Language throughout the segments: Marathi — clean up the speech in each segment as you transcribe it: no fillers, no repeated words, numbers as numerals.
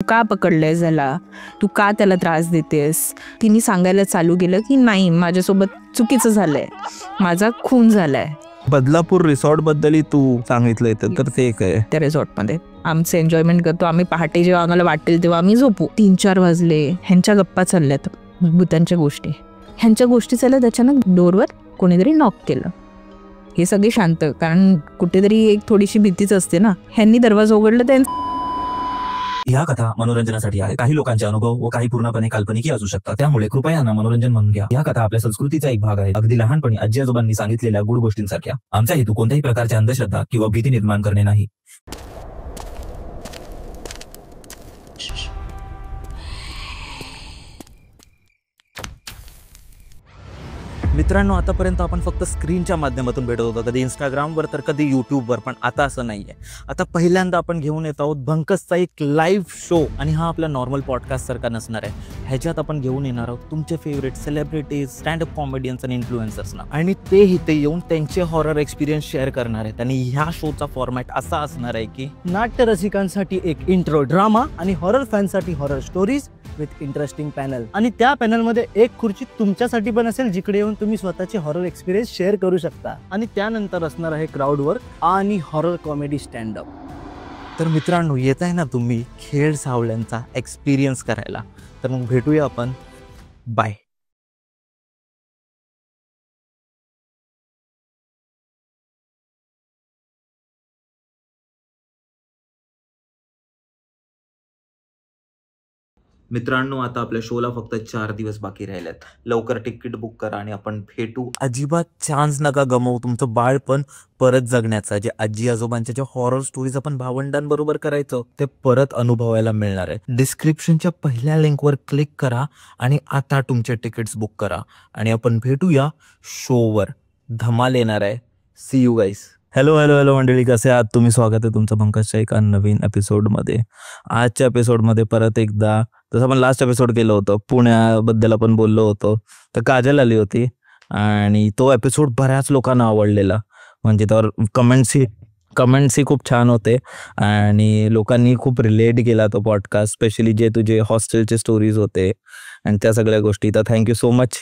का पकडलंय झाला, तू का त्याला त्रास देतेस. तिने सांगायला चालू केलं की नाही, माझ्यासोबत चुकीचं झालंय, माझा खून झालाय. बदलापूर रिसॉर्ट बद्दल तू सांगितलंय तर ते काय, त्या रिसॉर्टमध्ये आमचं एन्जॉयमेंट करतो आम्ही. पहाटे जेव्हा आम्हाला वाटेल तेव्हा आम्ही झोपू. 3-4 वाजले, ह्यांच्या गप्पा चालल्यात भूतांच्या गोष्टी. ह्यांच्या गोष्टी चालल्या, त्याच्यानं डोरवर कोणीतरी नॉक केलं. हे सगळे शांत, कारण कुठेतरी एक थोडीशी भीतीच असते ना. ह्यांनी दरवाजा उघडलं. त्यांचं ह्या कथा मनोरंजनासाठी आहे. काही लोकांचे अनुभव व काही पूर्णपणे काल्पनिक असू शकतात, त्यामुळे कृपया यांना मनोरंजन म्हणून घ्या. या कथा आपल्या संस्कृतीचा एक भाग आहे, अगदी लहानपणी आजी आजोबांनी सांगितलेल्या गुड गोष्टींसारख्या. आमचा हेतू कोणत्याही प्रकारच्या अंधश्रद्धा किंवा भीती निर्माण करणे नाही. मित्रांनो, आतापर्यंत आपण फक्त स्क्रीनच्या माध्यमातून भेटत होतो, कधी इंस्टाग्रामवर तर कधी यूट्यूबवर, पण आता असं नाही आहे. आता पहिल्यांदा आपण घेऊन येत आहोत भंकसचा एक लाईव्ह शो. आणि हा आपला नॉर्मल पॉडकास्टसारखा नसणार आहे. ह्याच्यात आपण घेऊन येणार आहोत तुमचे फेवरेट सेलिब्रिटीज, स्टँडअप कॉमेडियन्स आणि इन्फ्लुएन्सर्सना, आणि ते इथे येऊन त्यांचे हॉरर एक्सपिरियन्स शेअर करणार आहेत. आणि ह्या शोचा फॉर्मॅट असा असणार आहे की नाट्यरसिकांसाठी एक इंट्रो ड्रामा आणि हॉरर फॅनसाठी horror stories with interesting panel. आणि त्या पॅनलमध्ये एक खुर्ची तुमच्यासाठी पण असेल, जिकडे येऊन तुम्ही स्वतःचे हॉरर एक्सपिरियन्स शेअर करू शकता. आणि त्यानंतर असणार आहे क्राऊड वर्क आणि हॉरर कॉमेडी स्टँडअप. तर मित्रांनो, येत आहे ना तुम्ही खेळ सावल्यांचा एक्सपिरियन्स करायला, तर मग भेटूया आपण. बाय. मित्रांनो, आता आपल्या शोला फक्त 4 दिवस बाकी राहिलेत. लवकर तिकीट बुक करा आणि आपण भेटू. अजिबात चान्स नका गमवू तुमचं बाळपण परत जगण्याचा. जे आजी आजोबांच्या ज्या हॉरर स्टोरीज आपण भावंडांबरोबर करायचो, ते परत अनुभवायला मिळणार आहे. डिस्क्रिप्शनच्या पहिल्या लिंकवर क्लिक करा आणि आता तुमचे तिकीट्स बुक करा आणि आपण भेटूया शोवर. धमाल येणार आहे. See you guys. हॅलो मंडळी, कसे आहात तुम्ही? स्वागत आहे तुमचं भंकसच्या एका नवीन एपिसोडमध्ये. आजच्या एपिसोडमध्ये परत एकदा, जसं आपण लास्ट एपिसोड केलं होतं, पुण्याबद्दल आपण बोललो होतो, तर काजल आली होती आणि तो एपिसोड बऱ्याच लोकांना आवडलेला. म्हणजे त्यावर कमेंट्सही खूप छान होते आणि लोकांनी खूप रिलेट केला तो पॉडकास्ट, स्पेशली जे तुझे हॉस्टेलचे स्टोरीज होते आणि त्या सगळ्या गोष्टी. तर थँक्यू सो मच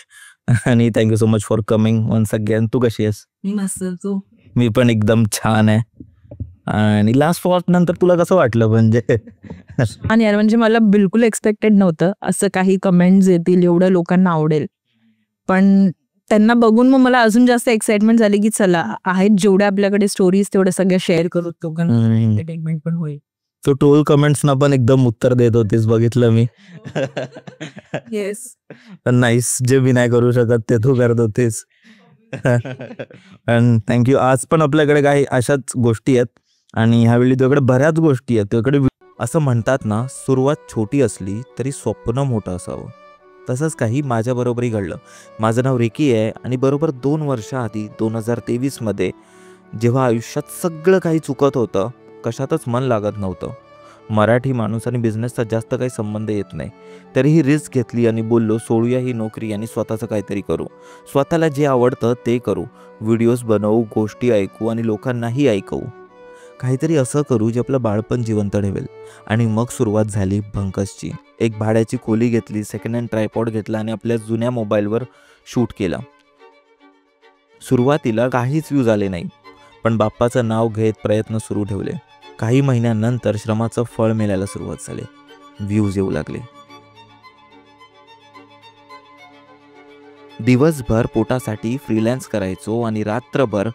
आणि thank you so much for coming once again. तू कशी आहेस? मी मस्त. तू? मी पण एकदम छान आहे. आणि लास्ट पॉट नंतर तुला कसं वाटलं? म्हणजे आणि यार, म्हणजे मला बिलकुल एक्सपेक्टेड नव्हतं असं काही कमेंट्स येतील, एवढं लोकांना आवडेल. पण त्यांना बघून मग मला अजून जास्त एक्साइटमेंट झाली की चला, आहेत जेवढ्या आपल्याकडे स्टोरीज तेवढ्या सगळ्या शेअर करू, लोकांना एंटरटेनमेंट पण होईल. तो टोल कमेंट्सना पण एकदम उत्तर देत होतीस, बघितलं मी. येस. नाईस. जे मी नाही करू शकत ते तू करत होतीस. आणि थँक्यू. आज पण आपल्याकडे काही अशाच गोष्टी आहेत आणि ह्यावेळी तुझ्याकडे बऱ्याच गोष्टी आहेत. तुझ्याकडे असं म्हणतात ना, सुरुवात छोटी असली तरी स्वप्न मोठं असावं. तसंच काही माझ्याबरोबरही घडलं. माझं नाव रिकी आहे आणि बरोबर 2 वर्षाआधी 2023मध्ये जेव्हा आयुष्यात सगळं काही चुकत होतं, कशातच मन लागत नव्हतं, मराठी माणूस आणि बिझनेसचा जास्त काही संबंध येत नाही, तरीही रिस्क घेतली आणि बोललो सोडूया ही नोकरी आणि स्वतःचं काहीतरी करू. स्वतःला जे आवडतं ते करू. व्हिडिओज बनवू, गोष्टी ऐकू आणि लोकांनाही ऐकवू. काहीतरी असं करू जे आपलं बाळपण जिवंत ठेवेल. आणि मग सुरुवात झाली भंकसची. एक भाड्याची खोली घेतली, सेकंड हँड ट्रायपॉड घेतला आणि आपल्या जुन्या मोबाईलवर शूट केला. सुरुवातीला काहीच व्ह्यूज आले नाही, पण बाप्पाचं नाव घेत प्रयत्न सुरू ठेवले. काही महिन्यानंतर श्रमाचं फळ मिळायला सुरुवात झाली. व्ह्यूज येऊ लागले. दिवसभर पोटासाठी फ्रीलॅन्स करायचो आणि रात्रभर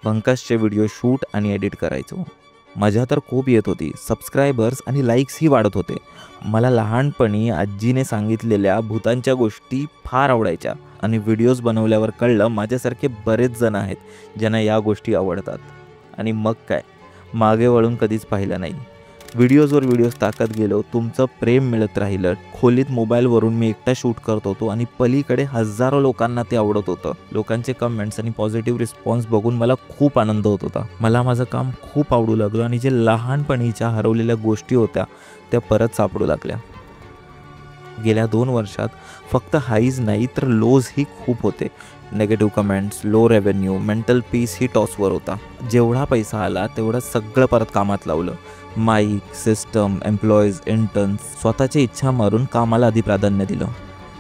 भंकसचे व्हिडिओ शूट आणि एडिट करायचो. मजा तर खूप येत होती. सबस्क्रायबर्स आणि लाईक्सही वाढत होते. मला लहानपणी आजीने सांगितलेल्या भूतांच्या गोष्टी फार आवडायच्या आणि व्हिडिओज बनवल्यावर कळलं माझ्यासारखे बरेच जण आहेत ज्यांना या गोष्टी आवडतात. आणि मग काय, मागे वळून कधीच पाहिलं नाही. व्हिडिओजवर व्हिडिओज टाकत गेलो. तुमचं प्रेम मिळत राहिलं. खोलीत मोबाईलवरून मी एकटा शूट करत होतो आणि पलीकडे हजारो लोकांना ते आवडत होतं. लोकांचे कमेंट्स आणि पॉझिटिव्ह रिस्पॉन्स बघून मला खूप आनंद होत होता. मला माझं काम खूप आवडू लागलं आणि जे लहानपणीच्या हरवलेल्या गोष्टी होत्या त्या परत सापडू लागल्या. गेल्या 2 वर्षात फक्त हाईज नाही तर लोजही खूप होते. Negative comments, low revenue, mental peace ही टॉसवर होता. जेवढा पैसा आला तेवढं सगळं परत कामात लावलं. माईक, सिस्टम, एम्प्लॉईज, इंटर्न्स स्वतःची इच्छा मारून कामाला आधी प्राधान्य दिलं.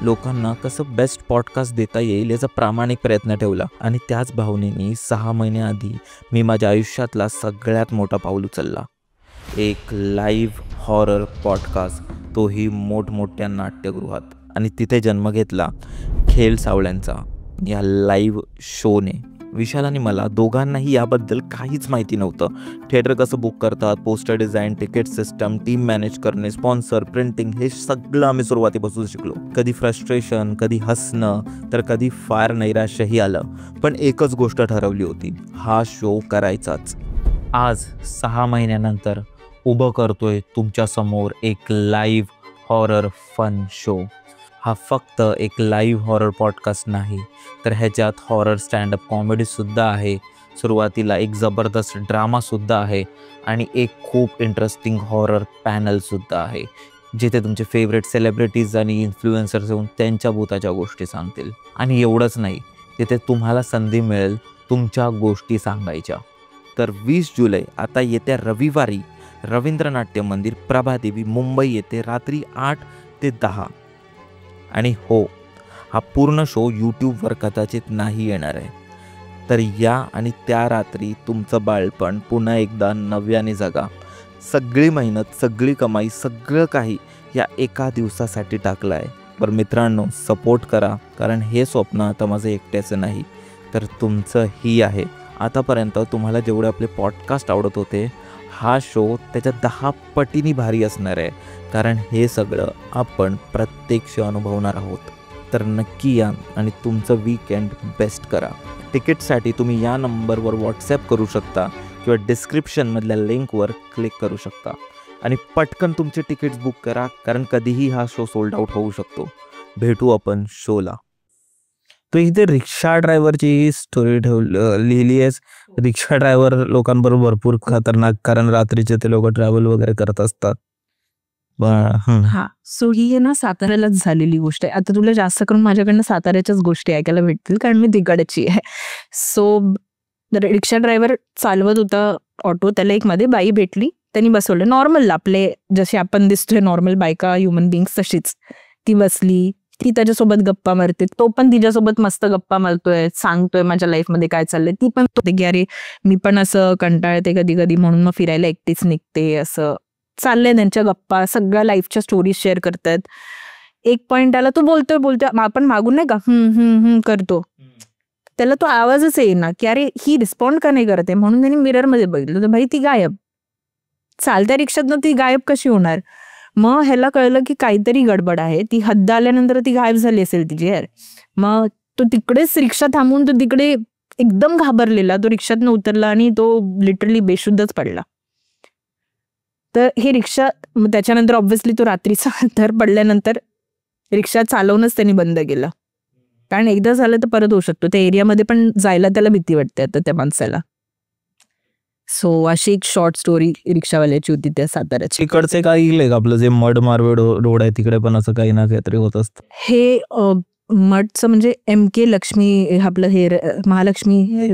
लोकांना कसं बेस्ट पॉडकास्ट देता येईल याचा प्रामाणिक प्रयत्न ठेवला आणि त्याच भावनेने 6 महिन्याआधी मी माझ्या आयुष्यातला सगळ्यात मोठा पाऊल उचलला. एक लाईव्ह हॉरर पॉडकास्ट, तोही मोठमोठ्या नाट्यगृहात. आणि तिथे जन्म घेतला खेळ सावळ्यांचा या लाईव्ह शोने. विशाल आणि मला दोघांनाही याबद्दल काहीच माहिती नव्हतं. थिएटर कसं बुक करतात, poster design, ticket system, team manage करणे, स्पॉन्सर, प्रिंटिंग, हे सगळं आम्ही सुरुवातीपासून शिकलो. कधी फ्रस्ट्रेशन, कधी हसणं, तर कधी फार नैराश्यही आलं. पण एकच गोष्ट ठरवली होती, हा शो करायचाच. आज 6 महिन्यानंतर उभं करतोय तुमच्यासमोर एक लाईव्ह हॉरर फन शो. हा फक्त एक लाईव्ह हॉरर पॉडकास्ट नाही, तर ह्याच्यात हॉरर स्टँडअप कॉमेडीसुद्धा आहे. सुरुवातीला एक जबरदस्त ड्रामासुद्धा आहे आणि एक खूप इंटरेस्टिंग हॉरर पॅनलसुद्धा आहे, जिथे तुमचे फेवरेट सेलिब्रिटीज आणि इन्फ्लुएन्सर्स येऊन त्यांच्या भूताच्या गोष्टी सांगतील. आणि एवढंच नाही, तिथे तुम्हाला संधी मिळेल तुमच्या गोष्टी सांगायच्या. तर 20 जुलै आता येत्या रविवारी रवींद्र नाट्य मंदिर, प्रभादेवी, मुंबई येथे रात्री 8 ते 10. आणि हो, हा पूर्ण शो यूट्यूबवर कदाचित नाही येणार आहे. तर या आणि त्या रात्री तुमचं बाळपण पुन्हा एकदा नव्याने जगा. सगळी मेहनत, सगळी कमाई, सगळं काही या एका दिवसासाठी टाकलं आहे. बरं मित्रांनो, सपोर्ट करा, कारण हे स्वप्न आता माझं एकट्याचं नाही, तर तुमचंही आहे. आतापर्यंत तुम्हाला जेवढे आपले पॉडकास्ट आवडत होते, हा शो त्याच्या 10 पटीने भारी असणार आहे, कारण हे सगळं आपण प्रत्यक्ष अनुभवणार आहोत. तर नक्की या आणि तुमचं वीकेंड बेस्ट करा. तिकीटसाठी तुम्ही या नंबरवर व्हॉट्सॲप करू शकता किंवा डिस्क्रिप्शनमधल्या लिंकवर क्लिक करू शकता आणि पटकन तुमचे तिकीट्स बुक करा, कारण कधीही हा शो सोल्ड आउट होऊ शकतो. भेटू आपण शोला. तू इथे रिक्षा ड्रायव्हरची स्टोरी लिहिली आहेस. रिक्षा ड्रायव्हर लोकांबरोबर भरपूर खतरनाक, कारण रात्रीचे ते लोक ट्रॅव्हल वगैरे करत असतात. हा, सो ही आहे ना साताऱ्यालाच झालेली गोष्ट आहे. आता तुला जास्त करून माझ्याकडनं साताऱ्याच्याच गोष्टी ऐकायला भेटतील, कारण मी तिकडची आहे. सो रिक्षा ड्रायव्हर चालवत होता ऑटो, त्याला एक मध्ये बाई भेटली, त्यांनी बसवलं नॉर्मल, आपले जसे आपण दिसतोय नॉर्मल बायका, ह्युमन बिंग्स, तशीच ती बसली. ती त्याच्यासोबत गप्पा मारते, तो पण तिच्यासोबत मस्त गप्पा मारतोय, सांगतोय माझ्या लाईफमध्ये काय चाललंय. ती पण की अरे मी पण असं कंटाळते कधी कधी, म्हणून मग फिरायला एकटीच निघते. असं चाललंय त्यांच्या गप्पा, सगळ्या लाईफच्या स्टोरीज शेअर करतात. एक पॉइंट आला, तो बोलतोय आपण मागून नाही का करतो, त्याला तो आवाजच येईना की अरे ही रिस्पॉन्ड का नाही करते. म्हणून त्यांनी मिररमध्ये बघितलं तर भाई ती गायब. चालत्या रिक्षातनं ती गायब कशी होणार. मग ह्याला कळलं की काहीतरी गडबड आहे. ती हद्द आल्यानंतर ती गायब झाली असेल तिची यार. मग तो तिकडेच रिक्षा थांबून तो तिकडे एकदम घाबरलेला, तो रिक्षातनं उतरला आणि तो लिटरली बेशुद्धच पडला. तर हे रिक्षा, त्याच्यानंतर ऑब्व्हियसली तो रात्रीचा अंधार पडल्यानंतर रिक्षा चालवणंच त्यांनी बंद केलं, कारण एकदा झालं तर परत होऊ शकतो. त्या एरियामध्ये पण जायला त्याला भीती वाटते आता त्या माणसाला. सो अशी एक शॉर्ट स्टोरी रिक्षावाल्याची होती त्या साताऱ्याची. इकडचे काही आपलं जे मड मारवे रोड आहे तिकडे पण असं काही ना काहीतरी होत असतं. हे मठचं म्हणजे MK लक्ष्मी, आपलं हे महालक्ष्मी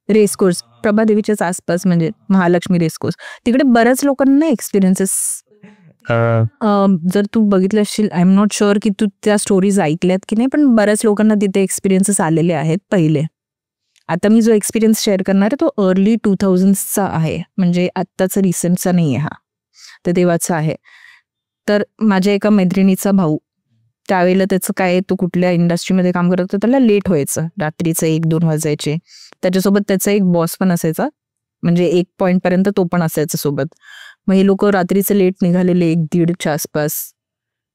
रेसकोर्स प्रभादेवीच्याच आसपास, म्हणजे महालक्ष्मी रेसकोर्स, तिकडे बऱ्याच लोकांना एक्सपिरियन्सेस. जर तू बघितलं असशील, आय एम नॉट शुअर की तू त्या स्टोरीज ऐकल्यात की नाही, पण बऱ्याच लोकांना तिथे एक्सपिरियन्सेस आलेले आहेत पहिले. आता मी जो एक्सपिरियन्स शेअर करणार आहे तो अर्ली 2000चा आहे, म्हणजे आत्ताचा रिसेंटचा नाही आहे हा, तर तेव्हाचा आहे. तर माझ्या एका मैत्रिणीचा भाऊ, त्यावेळेला त्याचं काय, तो कुठल्या इंडस्ट्रीमध्ये काम करत होता, त्याला लेट व्हायचं, रात्रीचं 1-2 वाजायचे. त्याच्यासोबत त्याचा एक बॉस पण असायचा, म्हणजे 1 पॉईंटपर्यंत तो पण असायचा सोबत. मग हे लोक रात्रीचं लेट निघालेले 1-1:30च्या आसपास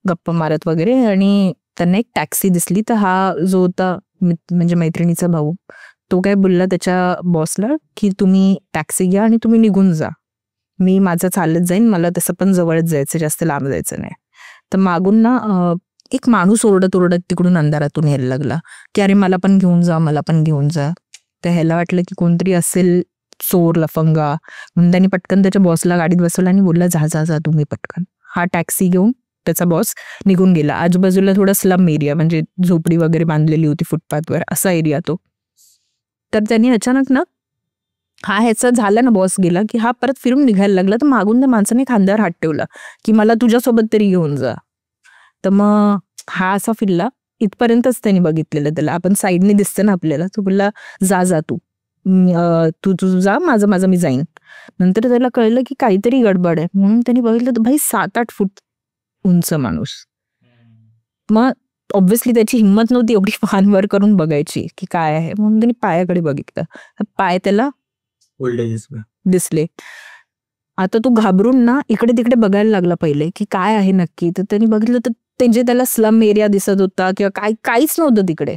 गप्पा मारत वगैरे, आणि त्यांना एक टॅक्सी दिसली. तर हा जो होता म्हणजे मैत्रिणीचा भाऊ, तो काय बोलला त्याच्या बॉसला की तुम्ही टॅक्सी घ्या आणि तुम्ही निघून जा, मी माझं चालत जाईन, मला तसं पण जवळच जायचं, जास्त लांब जायचं नाही. तर मागून ना एक माणूस ओरडत तिकडून अंधारातून यायला लागला की अरे मला पण घेऊन जा, मला पण घेऊन जा. तर ह्याला वाटलं की कोणतरी असेल चोर लफंगा, म्हणून त्यांनी पटकन त्याच्या बॉसला गाडीत बसवलं आणि बोलला जा तुम्ही पटकन. हा टॅक्सी घेऊन त्याचा बॉस निघून गेला. आजूबाजूला थोडा स्लम एरिया, म्हणजे झोपडी वगैरे बांधलेली होती फुटपाथवर, असा एरिया तो. तर त्यांनी अचानक ना हा ह्याचा झाला ना, बॉस गेला की हा परत फिरून निघायला लागला. तर मागून त्या माणसाने खांद्यावर हात ठेवला की मला तुझ्यासोबत तरी घेऊन जा. तर मग हा असा फिरला, इथपर्यंतच त्यांनी बघितलेलं त्याला. आपण साईडने दिसतं ना आपल्याला. तो बोलला जा जा तू तू जा, माझं मी जाईन. नंतर त्याला कळलं की काहीतरी गडबड आहे, म्हणून त्यांनी बघितलं तर भाई 7-8 फूट उंच माणूस. मग ऑब्व्हियसली त्याची हिंमत नव्हती एवढी फानवर करून बघायची की काय आहे, म्हणून त्यांनी पायाकडे बघितलं. पाय त्याला दिसले. आता तो घाबरून ना इकडे तिकडे बघायला लागला पहिले की काय आहे नक्की. तर त्यांनी बघितलं तर ते जे त्याला स्लम एरिया दिसत होता किंवा काहीच नव्हतं तिकडे.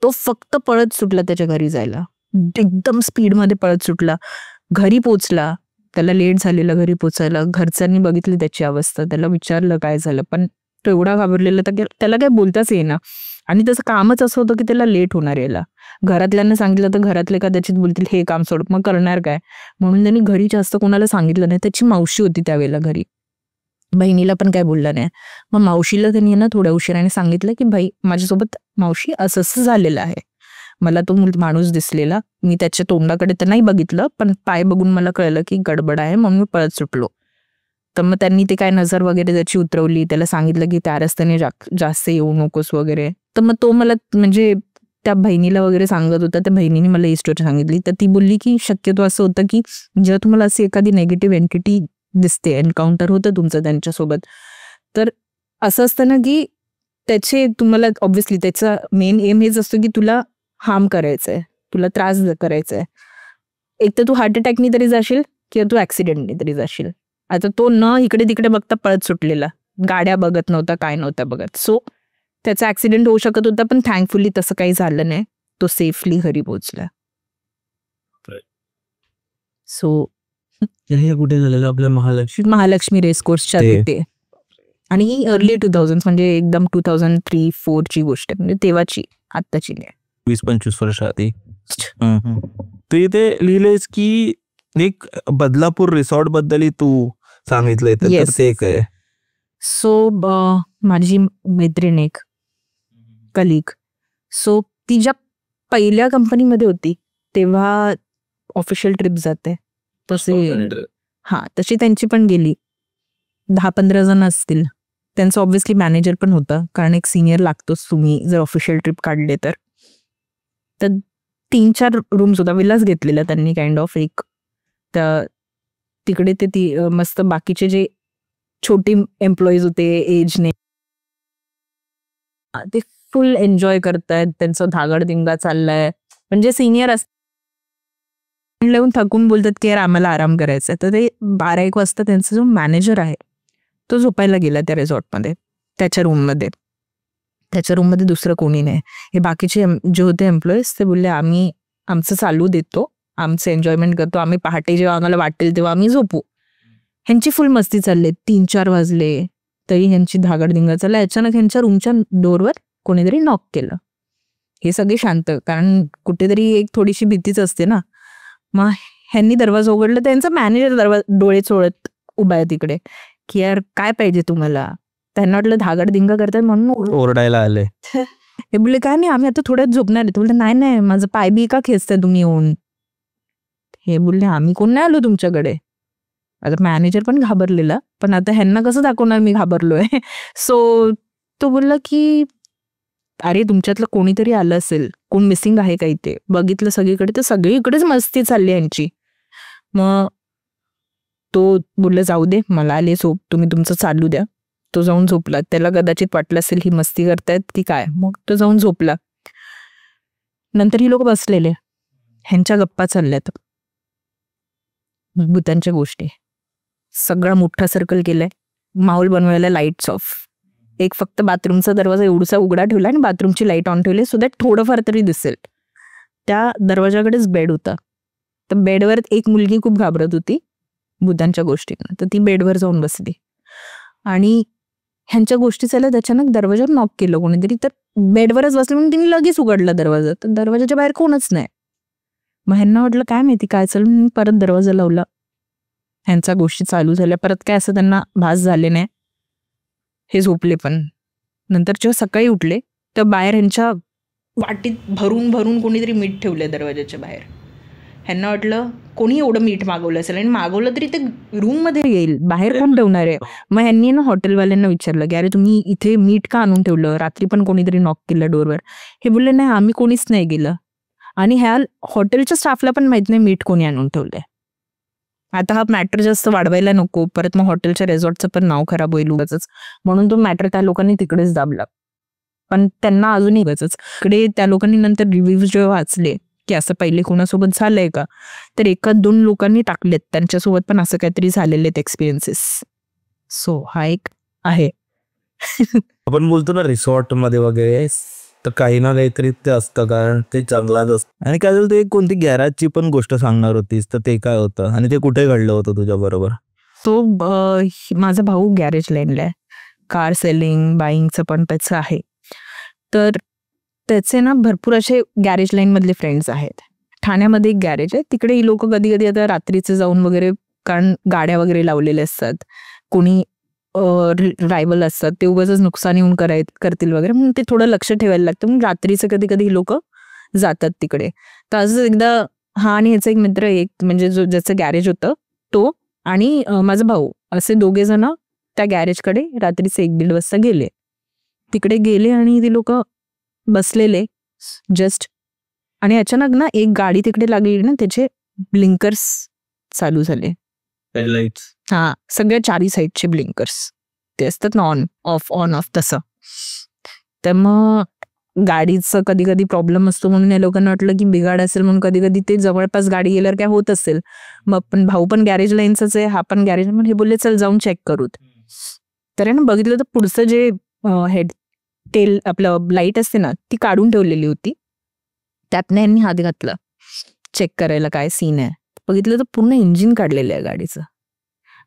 तो फक्त पळत सुटला त्याच्या घरी जायला, एकदम स्पीडमध्ये पळत सुटला. घरी पोचला, त्याला लेट झालेलं घरी पोचायला. घरच्यांनी बघितली त्याची अवस्था, त्याला विचारलं काय झालं, पण तो एवढा घाबरलेला तर त्याला काय बोलताच येईना. आणि त्याचं कामच असं होतं की त्याला लेट होणार यायला. घरातल्यांना सांगितलं तर घरातले कदाचित बोलतील हे काम सोड, मग करणार काय. म्हणून त्यांनी घरी जास्त कोणाला सांगितलं नाही. त्याची मावशी होती त्यावेळेला घरी, बहिणीला पण काय बोलला नाही. मग मावशीला त्यांनी ना थोड्या उशिराने सांगितलं की भाई माझ्यासोबत मावशी असं झालेलं आहे, मला तो माणूस दिसलेला, मी त्याच्या तोंडाकडे तर नाही बघितलं पण पाय बघून मला कळलं की गडबड आहे, म्हणून मी पळत सुटलो. तर मग त्यांनी ते काय नजर वगैरे त्याची उतरवली, त्याला सांगितलं की त्या रस्त्याने जास्त येऊ नकोस वगैरे. तर मग तो मला म्हणजे त्या बहिणीला वगैरे सांगत होता. त्या बहिणीने मला ही स्टोरी सांगितली. तर ती बोलली की शक्यतो असं होतं की जेव्हा तुम्हाला अशी एखादी नेगेटिव्ह एंटिटी दिसते, एन्काउंटर होतं तुमचं त्यांच्यासोबत, तर असं असतं ना की त्याचे तुम्हाला ऑब्व्हियसली त्याचा मेन एम हेच असतो की तुला हार्म करायचंय, तुला त्रास करायचा आहे. एक तर तू हार्ट अटॅकनी तरी जाशील किंवा तू ऍक्सिडेंटनी तरी जाशील. आता तो न इकडे तिकडे बघता पळत सुटलेला, गाड्या बघत नव्हता, काय नव्हता बघत. सो त्याचा ऍक्सिडेंट होऊ शकत होता, पण थँकफुली तसं काही झालं नाही. तो सेफली घरी पोहोचला. सो कुठे झालेलं आपल्या महालक्ष्मी रेसकोर्सच्या तिथे. आणि ही अर्ली 2000 म्हणजे एकदम 2003-4 ची गोष्ट आहे, म्हणजे तेव्हाची, आत्ताची नाही, 20-25 वर्ष आधी. तू इथे लिहिलेस की एक बदलापूर रिसॉर्ट बद्दल तू सांगितलंय, तर ते काय? सो माझी मैत्रीण एक कलिग, सो ती ज्या पहिल्या कंपनीमध्ये होती तेव्हा ऑफिशियल ट्रिप जाते तसे, तशी त्यांची पण गेली. 10-15 जण असतील. त्यांचं ऑब्व्हियसली मॅनेजर पण होतं, कारण एक सिनियर लागतोच तुम्ही जर ऑफिशियल ट्रिप काढले तर. 3-4 रूम्स होता, विलाच घेतलेला त्यांनी काइंड ऑफ एक. तर तिकडे ते मस्त बाकीचे जे छोटी एम्प्लॉईज होते एजने, ते फुल एन्जॉय करतायत, त्यांचं धागडधिंगा चाललाय. म्हणजे सिनियर येऊन थकून बोलतात की यार आम्हाला आराम करायचा. तर ते 12-1 वाजता त्यांचा जो मॅनेजर आहे तो झोपायला गेला त्या रिसॉर्टमध्ये, त्याच्या रूममध्ये दुसरं कोणी नाही. हे बाकीचे जे होते एम्प्लॉईज ते बोलले आम्ही आमचं चालू देतो, आमचं एन्जॉयमेंट करतो, आम्ही पहाटे जेव्हा आम्हाला वाटेल तेव्हा आम्ही झोपू. ह्यांची फुल मस्ती चालले. 3-4 वाजले तरी ह्यांची धागडधिंगा चालला. अचानक ह्यांच्या रूमच्या डोरवर कोणीतरी नॉक केलं. हे सगळे शांत, कारण कुठेतरी एक थोडीशी भीतीच असते ना. मग ह्यांनी दरवाजा उघडला, त्यांचा मॅनेजर डोळे चोळत उभा आहे तिकडे की यार काय पाहिजे तुम्हाला. त्यांना वाटलं धागडधिंगा करतात म्हणून ओरडायला आले. हे बोलले काय नाही, आम्ही आता थोड्यात झोपणार आहे. बोलले नाही माझं पाय बी का खेचताय तुम्ही येऊन. हे बोलले आम्ही कोण नाही आलो तुमच्याकडे. आता मॅनेजर पण घाबरलेला, पण आता ह्यांना कसं दाखवणार मी घाबरलोय. सो तो बोलला की अरे तुमच्यातलं कोणीतरी आलं असेल, कोण मिसिंग आहे का इथे. बघितलं सगळीकडे तर सगळीकडेच मस्ती चालली यांची. मग तो बोलला जाऊ दे, मला आले झोप, तुम्ही तुमचं चालू द्या. तो जाऊन झोपला. त्याला कदाचित वाटलं असेल ही मस्ती करतायत की काय, मग तो जाऊन झोपला. नंतर ही लोक बसलेले, ह्यांच्या गप्पा चालल्यात भूतांच्या गोष्टी. सगळा मोठा सर्कल केलाय, माहोल बनवायला लाईट्स ऑफ. एक फक्त बाथरूमचा दरवाजा एवढसा उघडा ठेवला आणि बाथरूमची लाईट ऑन ठेवली सो दॅट थोडंफार तरी दिसेल. त्या दरवाजाकडेच बेड होता. तर बेडवर एक मुलगी खूप घाबरत होती भूतांच्या गोष्टींना, तर ती बेडवर जाऊन बसली. आणि ह्यांच्या गोष्टी चालत अचानक दरवाजावर नॉक केलं कोणीतरी. तर बेडवरच बसले म्हणून तिने लगेच उघडला दरवाजा, तर दरवाजाच्या बाहेर कोणच नाही. मग ह्यांना वाटलं काय माहिती काय चालू, परत दरवाजा लावला. ह्यांच्या गोष्टी चालू झाल्या, परत काय असं त्यांना भास झाले नाही. हे झोपले पण. नंतर जेव्हा सकाळी उठले तर बाहेर ह्यांच्या वाटीत भरून कोणीतरी मीठ ठेवलंय दरवाजाच्या बाहेर. ह्यांना वाटलं कोणी एवढं मीठ मागवलं असेल आणि मागवलं तरी ते रूममध्ये येईल, बाहेर कोण ठेवणार आहे. मग ह्यांनी ना हॉटेलवाल्यांना विचारलं की अरे तुम्ही इथे मीठ का आणून ठेवलं, रात्री पण कोणीतरी नॉक केलं डोरवर. हे बोलले नाही आम्ही कोणीच नाही गेलं. आणि ह्या हॉटेलच्या स्टाफला पण माहित नाही मीठ कोणी आणून ठेवलंय. आता हा मॅटर जास्त वाढवायला नको, परत मग हॉटेलच्या रिसॉर्टचं पण नाव खराब होईल उगाचच, म्हणून तो मॅटर त्या लोकांनी तिकडेच दाबला. पण त्यांना अजूनही उगाचच इकडे त्या लोकांनी नंतर रिव्ह्यूज जेव्हा वाचले की असं पहिले कोणासोबत झालंय का, तर 1-2 लोकांनी टाकलेत त्यांच्यासोबत पण असं काहीतरी झालेले एक्सपिरियन्सेस. सो हा एक आहे. आपण बोलतो ना रिसॉर्ट मध्ये वगैरे, तर काही ना काहीतरी ते असतं, कारण ते जंगलात असतं. आणि काय झालं, तू एक कोणती गॅरेजची पण गोष्ट सांगणार होतीस, तर ते काय होतं आणि ते कुठे घडलं होतं तुझ्या बरोबर? तो माझा भाऊ गॅरेज लाईनला आहे, कार सेलिंग बाईंगचं पण त्याचं आहे. तर त्याचे ना भरपूर असे गॅरेज लाईन मधले फ्रेंड्स आहेत. ठाण्यामध्ये एक गॅरेज आहे, तिकडे ही लोक कधी कधी आता रात्रीचे जाऊन वगैरे, कारण गाड्या वगैरे लावलेले असतात, कोणी रायवल असतात, ते उगाच नुकसान येऊन करतील वगैरे, म्हणून ते थोडं लक्ष ठेवायला लागतं. म्हणून रात्रीचं कधी कधी ही लोक जातात तिकडे. तर असं एकदा हा आणि ह्याचा एक मित्र, एक म्हणजे जो ज्याचं गॅरेज होतं तो आणि माझा भाऊ, असे 2 जण त्या गॅरेजकडे रात्रीचे 1-1:30 वाजता गेले. तिकडे गेले आणि ती लोक बसलेले जस्ट, आणि अचानक ना एक गाडी तिकडे लागली ना, त्याचे ब्लिंकर्स चालू झाले. हेडलाइट्स. हा, सगळ्या 4 साईडचे ब्लिंकर्स ते असतात ना, ऑन ऑफ तसं. तर मग गाडीचं कधी कधी प्रॉब्लेम असतो, म्हणून या लोकांना वाटलं की बिघाड असेल, म्हणून कधी कधी ते जवळपास गाडी गेल्यावर काय होत असेल. मग पण भाऊ पण गॅरेज लाईनचाच आहे, हा पण गॅरेज, म्हणून हे बोलले चल जाऊन चेक करूत. तर ना बघितलं तर पुढचं जे टेल आपलं लाईट असते ना, ती काढून ठेवलेली होती. त्यातनं यांनी हात घातला चेक करायला काय सीन आहे. बघितलं तर पूर्ण इंजिन काढलेलं आहे गाडीचं.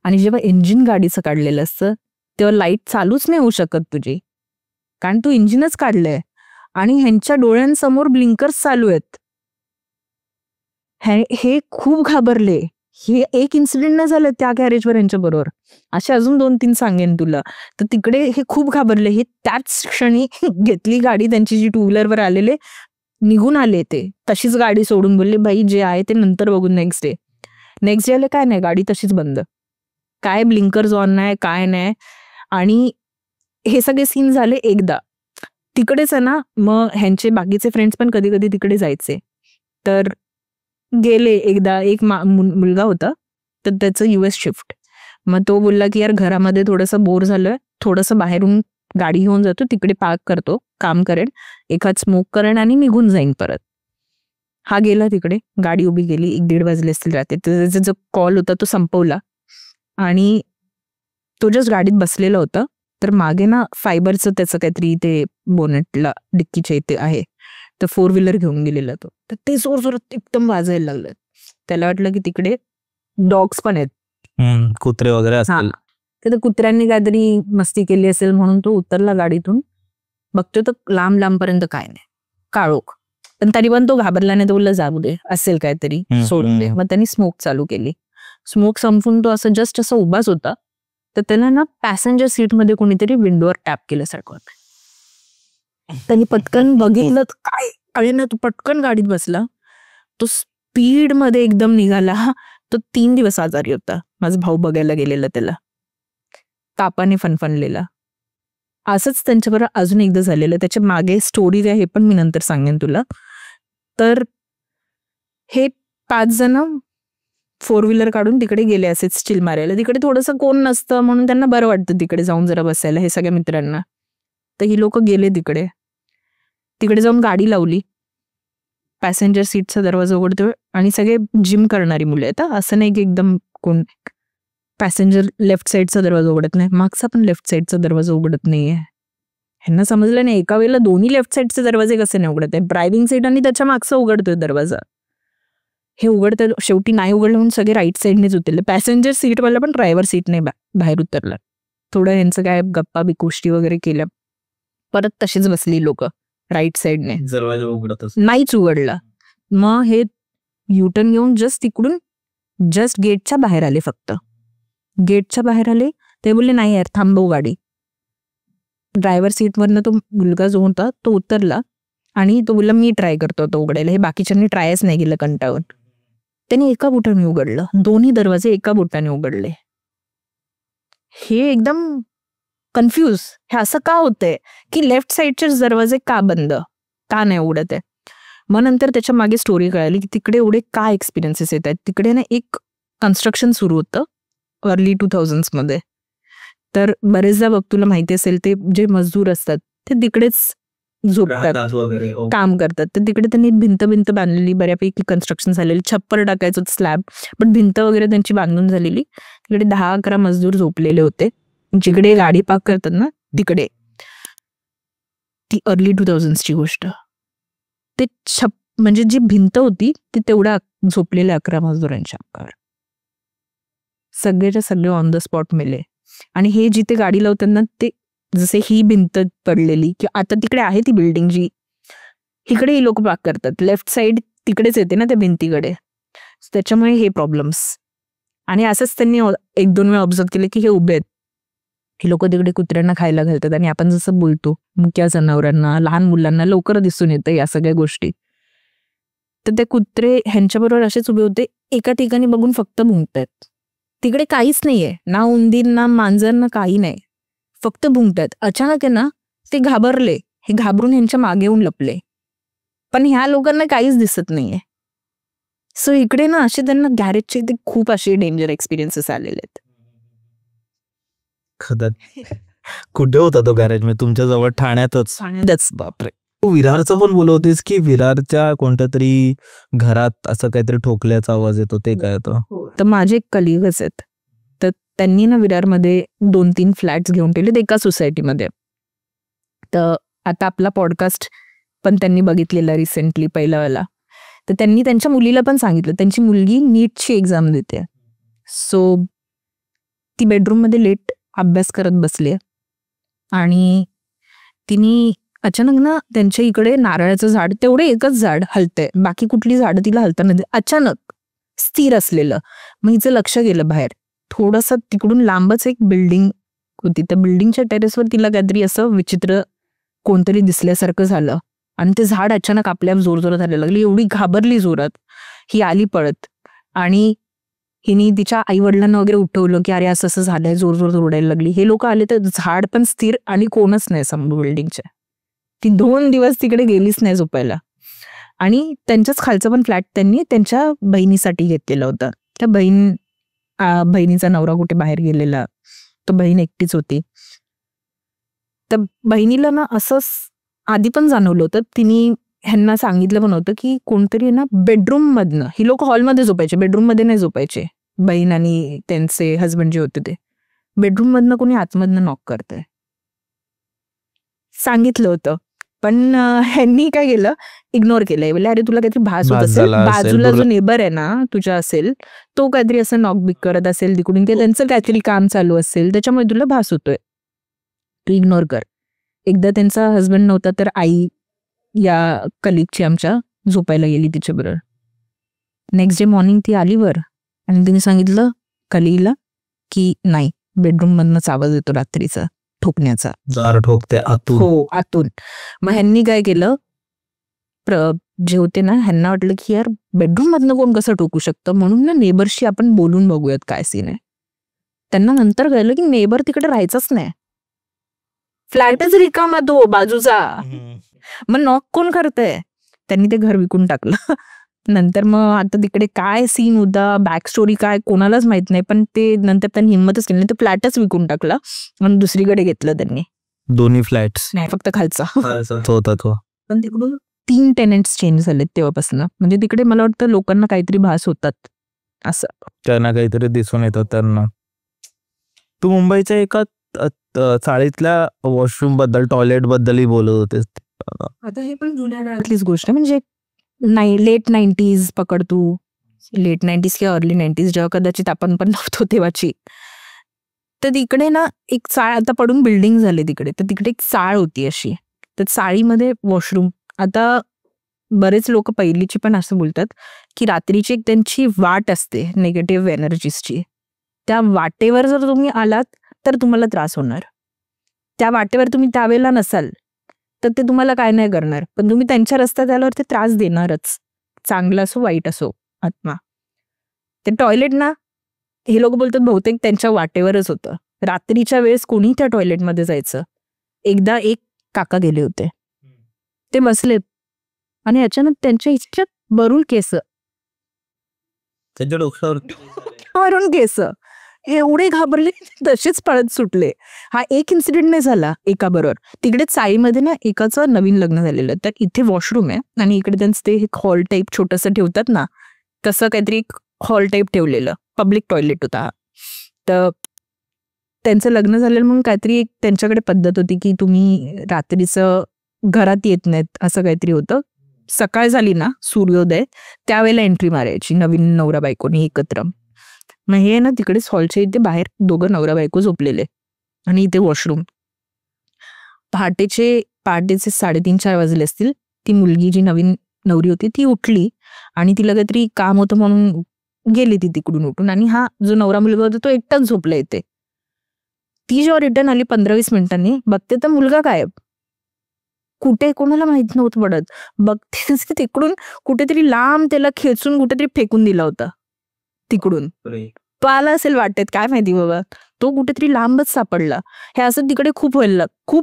आणि जेव्हा इंजिन गाडीचं काढलेलं असतं तेव्हा लाईट चालूच नाही होऊ शकत तुझी, कारण तू इंजिनच काढलंय आणि ह्यांच्या डोळ्यांसमोर ब्लिंकर्स चालू आहेत. हे खूप घाबरले. हे एक इन्सिडेंट नाही झालं त्या गॅरेजवर यांच्या बरोबर, असे अजून 2-3 सांगेन तुला. तर तिकडे हे खूप घाबरले. हे त्याच क्षणी घेतली गाडी, त्यांची जी 2 व्हीलरवर आलेले निघून आले, ते तशीच गाडी सोडून बोलले भाई जे आहे ते नंतर बघून. नेक्स्ट डे आले, काय नाही, गाडी तशीच बंद, काय ब्लिंकर्स ऑन नाही, काय नाही. आणि हे सगळे सीन झाले एकदा तिकडेच आहे ना. मग ह्यांचे बाकीचे फ्रेंड्स पण कधी कधी तिकडे जायचे, तर गेले एकदा. एक मुलगा होता, तर त्याचं US शिफ्ट. मग तो बोलला की यार घरामध्ये थोडंसं बोर झालंय, थोडंसं बाहेरून गाडी घेऊन जातो, तिकडे पार्क करतो, काम करेन, एखाद स्मोक करेन आणि निघून जाईन परत. हा गेला तिकडे, गाडी उभी गेली, 1-1:30 वाजले असतील रात्री. त्याचा जो कॉल होता तो संपवला आणि तो जस्ट गाडीत बसलेला होता. तर मागे ना फायबरचं त्याचं काहीतरी ते बोनेटला डिक्कीच्या इथे आहे, तर 4 व्हीलर घेऊन गेलेला तो. तर ते जोर जोरात एकदम वाजायला लागलं. त्याला वाटलं की तिकडे डॉग्स पण आहेत, कुत्रे वगैरे असतील. तर कुत्र्यांनी काहीतरी मस्ती केली असेल, म्हणून तो उतरला गाडीतून. बघतो तर लांब लांबपर्यंत काय नाही, काळोख. पण तरी पण तो घाबरला नाही, तो बोलला जाऊ दे, असेल काहीतरी, सोडून दे. मग त्यांनी स्मोक चालू केली. स्मोक संपून तो असं जस्ट असं उभाच होता, तर त्याला ना पॅसेंजर सीटमध्ये कोणीतरी विंडोवर टॅप केल्यासारखं. त्यांनी पटकन बघितलं काय आणि ना तो पटकन गाडीत बसला. तो स्पीड मध्ये एकदम निघाला. तो 3 दिवस आजारी होता. माझा भाऊ बघायला गेलेला, त्याला तापाने फणफणलेला. असंच त्यांच्याबरोबर अजून एकदा झालेलं. त्याच्या मागे स्टोरी आहे, हे पण मी नंतर सांगेन तुला. तर हे 5 जण 4 व्हीलर काढून तिकडे गेले असेच चिल मारायला. तिकडे थोडंसं कोण नसतं, म्हणून त्यांना बरं वाटतं तिकडे जाऊन जरा बसायला, हे सगळ्या मित्रांना. तर ही लोक गेले तिकडे जाऊन गाडी लावली. पॅसेंजर सीटचा दरवाजा उघडतोय आणि सगळे जिम करणारी मुलं आहेत. असं नाही की एकदम कोण पॅसेंजर लेफ्ट साईडचा दरवाजा उघडत नाही, मागचा पण लेफ्ट साईडचा दरवाजा उघडत नाहीये. ह्यांना समजलं नाही एका वेळेला दोन्ही लेफ्ट साईडचे दरवाजे कसे नाही उघडत आहे. ड्रायव्हिंग सीट आणि त्याच्या मागचा उघडतोय दरवाजा. हे उघडतं, शेवटी नाही उघडलं म्हणून सगळे राईट साईडनेच उतरले. पॅसेंजर सीटवाला पण ड्रायव्हर सीट नाही बाहेर उतरला. थोडं यांचं काय गप्पा गोष्टी वगैरे केल्या, परत तशीच बसली लोक राईट साईडने. दरवाजा उघडतच नाहीच उघडला. मग हे युटर्न घेऊन तिकडून गेटच्या बाहेर आले. फक्त गेटच्या बाहेर आले, ते बोलले नाही यार थांबव गाडी. ड्रायव्हर सीटवरनं तो मुलगा जो होता तो उतरला आणि तो बोलला मी ट्राय करतो तो उघडायला. हे बाकीच्यांनी ट्रायच नाही केलं कंटाळून. त्यांनी एका बोटाने उघडलं, दोन्ही दरवाजे एका बोटाने उघडले. हे एकदम कन्फ्यूज, हे असं का होतंय की लेफ्ट साईडचे दरवाजे का बंद, का नाही उघडत आहे. मग नंतर त्याच्या मागे स्टोरी कळाली की तिकडे एवढे का एक्सपिरियन्सेस येत आहेत. तिकडे ना एक कन्स्ट्रक्शन सुरू होतं अर्ली 2000s मध्ये. तर बरेचदा बघ, तुला माहिती असेल, ते जे मजदूर असतात ते तिकडेच झोपतात, वगैरे. काम करतात. तर तिकडे त्यांनी भिंत बांधलेली, बऱ्यापैकी कन्स्ट्रक्शन झालेली, छप्पर टाकायचं स्लॅब, पण भिंत वगैरे त्यांची बांधून झालेली. तिकडे 10-11 मजदूर झोपलेले होते, जिकडे गाडी पार्क करतात ना तिकडे. ती अर्ली 2000sची गोष्ट. ते म्हणजे जी भिंत होती ती तेवढ्या झोपलेल्या 11 मजदूरांच्या अंगावर. सगळेच्या सगळे ऑन द स्पॉट मेले. आणि हे जिथे गाडी लावतात ना, ते जसे ही भिंत पडलेली की आता तिकडे आहे ती बिल्डिंग जी, इकडे ही लोक पार्क करतात, लेफ्ट साईड तिकडेच येते ना त्या भिंतीकडे. त्याच्यामुळे हे प्रॉब्लेम्स. आणि असंच त्यांनी 1-2 वेळा ऑब्झर्व केले की हे उभे आहेत, हे लोक तिकडे कुत्र्यांना खायला घालतात. आणि आपण जसं बोलतो मुक्या जनावरांना, लहान मुलांना लवकर दिसून येतं या सगळ्या गोष्टी. तर ते कुत्रे ह्यांच्याबरोबर असेच उभे होते, एका ठिकाणी बघून फक्त भुंकतायत. तिकडे काहीच नाहीये, ना उंदीर ना मांजर ना काही नाही, फक्त भुंकतायत. अचानक आहे ना ते घाबरले, हे घाबरून ह्यांच्या मागे येऊन लपले, पण ह्या लोकांना काहीच दिसत नाहीये. सो इकडे ना असे त्यांना गॅरेजचे ते खूप असे डेंजर एक्सपिरियन्सेस आलेले आहेत. कुठे होता तो गॅरेज? म्हणजे तुमच्या जवळ ठाण्यातच? ठाण्यातच. बापरे. तू विरारचं पण बोलवतेस की विरारच्या कोणत्या तरी घरात असं काहीतरी ठोकल्याचा आवाज येतो, ते काय होतं? तर माझे एक कलिगच आहेत, तर त्यांनी ना विरारमध्ये 2-3 फ्लॅट्स घेऊन ठेवलेत एका सोसायटीमध्ये. तर आता आपला पॉडकास्ट पण त्यांनी बघितलेला रिसेंटली पहिल्यावाला. तर त्यांनी त्यांच्या मुलीला पण सांगितलं, त्यांची मुलगी नीटची एक्झाम देते. सो ती बेडरूममध्ये लेट अभ्यास करत बसली आणि तिने अचानक ना त्यांच्या इकडे नारळाचं झाड, तेवढे एकच झाड हलतंय, बाकी कुठली झाडं तिला हलताना अचानक स्थिर असलेलं. मग हिचं लक्ष गेलं बाहेर. थोडंसं तिकडून लांबच एक बिल्डिंग होती, त्या बिल्डिंगच्या टेरेसवर तिला काहीतरी असं विचित्र कोणतरी दिसल्यासारखं झालं आणि ते झाड अचानक आपल्या जोरजोरात आले लागली. एवढी घाबरली जोरात, ही आली पळत आणि हिने तिच्या आई वडिलांना वगैरे उठवलं की अरे असं असं झालंय, जोर जोर ओरडायला लागली. हे लोक आले तर झाड पण स्थिर आणि कोणच नाही समोर बिल्डिंगच्या. ती 2 दिवस तिकडे गेलीच नाही झोपायला. आणि त्यांच्याच खालचा पण फ्लॅट त्यांनी त्यांच्या बहिणीसाठी घेतलेला होता. त्या बहिणीचा नवरा कुठे बाहेर गेलेला, तो बहीण एकटीच होती. तर बहिणीला ना असंच आधी पण जाणवलं होतं, तिने ह्यांना सांगितलं पण होतं की कोणतरी ना बेडरूम मधनं, ही लोक हॉलमध्ये झोपायचे, बेडरूम मध्ये नाही झोपायचे, बहीण आणि त्यांचे हजबंड जे होते ते. बेडरूम मधनं कोणी आतमधनं नॉक करतंय सांगितलं होतं, पण ह्यांनी काय केलं, इग्नोर केलंय. बोले अरे तुला काहीतरी भास होत असेल, बाजूला जो नेबर आहे ना तुझ्या असेल, तो काहीतरी असं नॉक बिक करत असेल तिकडून, की त्यांचं काहीतरी काम चालू असेल, त्याच्यामुळे तुला भास होतोय, तू इग्नोर कर. एकदा त्यांचा हजबंड नव्हता तर आई या कलिगची आमच्या झोपायला गेली तिच्याबरोबर. नेक्स्ट डे मॉर्निंग ती आली वर आणि तिने सांगितलं कलिगला की नाही, बेडरूम मधनच आवाज येतो रात्रीचा ठोकण्याचा. दार ठोकते आतून? हो, आतून. मग ह्यांनी काय केलं, जे होते ना ह्यांना वाटलं की यार बेडरूम मधनं कोण कसं ठोकू शकतं, म्हणून ना नेबरशी आपण बोलून बघूयात काय सीन आहे. त्यांना नंतर कळलं की नेबर तिकडे राहायचंच नाही, फ्लॅटच रिकामा तो बाजूचा, मग नॉक कोण करतंय. त्यांनी ते घर विकून टाकलं. नंतर मग आता तिकडे काय सीन होता, बॅक स्टोरी काय कोणालाच माहित नाही, पण ते नंतर त्यांनी हिंमतच केली नाही, तो फ्लॅटच विकून टाकला आणि दुसरीकडे घेतलं त्यांनी. दोन्ही फ्लॅट्स नाही, फक्त खालचा होता तो. पण तिकडून 3 टेनेंट्स चेंज झालेत तेव्हापासून. म्हणजे तिकडे मला वाटतं लोकांना काहीतरी भास होतात, असं त्यांना काहीतरी दिसून येतं त्यांना. तू मुंबईच्या एका चाळीतल्या वॉशरूम बद्दल, टॉयलेट बद्दलही बोलत होतेस. आता हे पण जुन्या काळातलीच गोष्ट आहे, म्हणजे लेट 90s पकड तू, लेट 90s किंवा अर्ली 90s, जेव्हा कदाचित आपण पण नव्हतो तेव्हाची. तर तिकडे ना एक चाळ, आता पडून बिल्डिंग झाले तिकडे, तर तिकडे एक चाळ होती अशी, तर चाळीमध्ये वॉशरूम. आता बरेच लोक पहिलीची पण असं बोलतात की रात्रीची एक त्यांची वाट असते निगेटिव्ह एनर्जीजची, त्या वाटेवर जर तुम्ही आलात तर तुम्हाला त्रास होणार. त्या वाटेवर तुम्ही त्यावेळेला नसाल तर ते तुम्हाला काय नाही करणार, पण तुम्ही त्यांच्या रस्त्यात आल्यावर ते त्रास देणारच, चांगला असो वाईट असो आत्मा. ते टॉयलेट ना, हे लोक बोलतात बहुतेक त्यांच्या वाटेवरच होतं. रात्रीच्या वेळेस कोणी त्या टॉयलेटमध्ये जायचं. एकदा एक काका गेले होते, ते बसलेत आणि अचानक त्यांच्या इच्छेत भरून केस, त्यांच्या डोक्यावर भरून केस, एवढे घाबरले तसेच पळत सुटले. हा एक इन्सिडेंट नाही झाला एका बरोबर. तिकडे चाळीमध्ये ना एकाचं नवीन लग्न झालेलं, तर इथे वॉशरूम आहे आणि इकडे त्यांचं ते हॉल टाईप छोटंसं ठेवतात ना, तसं काहीतरी एक हॉल टाईप ठेवलेलं, पब्लिक टॉयलेट होता हा. तर त्यांचं लग्न झालेलं म्हणून काहीतरी एक त्यांच्याकडे पद्धत होती की तुम्ही रात्रीचं घरात येत नाहीत, असं काहीतरी होतं. सकाळ झाली ना, सूर्योदय, त्यावेळेला एंट्री मारायची नवीन नवरा बायकोनी एकत्र. मग हे ना तिकडेच हॉलच्या इथे बाहेर दोघं नवरा बायको झोपलेले आणि इथे वॉशरूम. पहाटेचे 3:30-4 वाजले असतील. ती मुलगी जी नवीन नवरी होती ती उठली आणि तिला काहीतरी काम होतं म्हणून गेली ती तिकडून उठून, आणि हा जो नवरा मुलगा होता तो एकटाच झोपला इथे. ती जेव्हा रिटर्न आली 15-20 मिनिटांनी, बघते तर मुलगा गायब. कुठे कोणाला माहित नव्हतं पडत. बघते तिकडून कुठेतरी लांब त्याला खेचून कुठेतरी फेकून दिला होता तिकडून. पाला असेल वाटत, काय माहिती बाबा. तो कुठेतरी लांबच सापडला. हे असं तिकडे खूप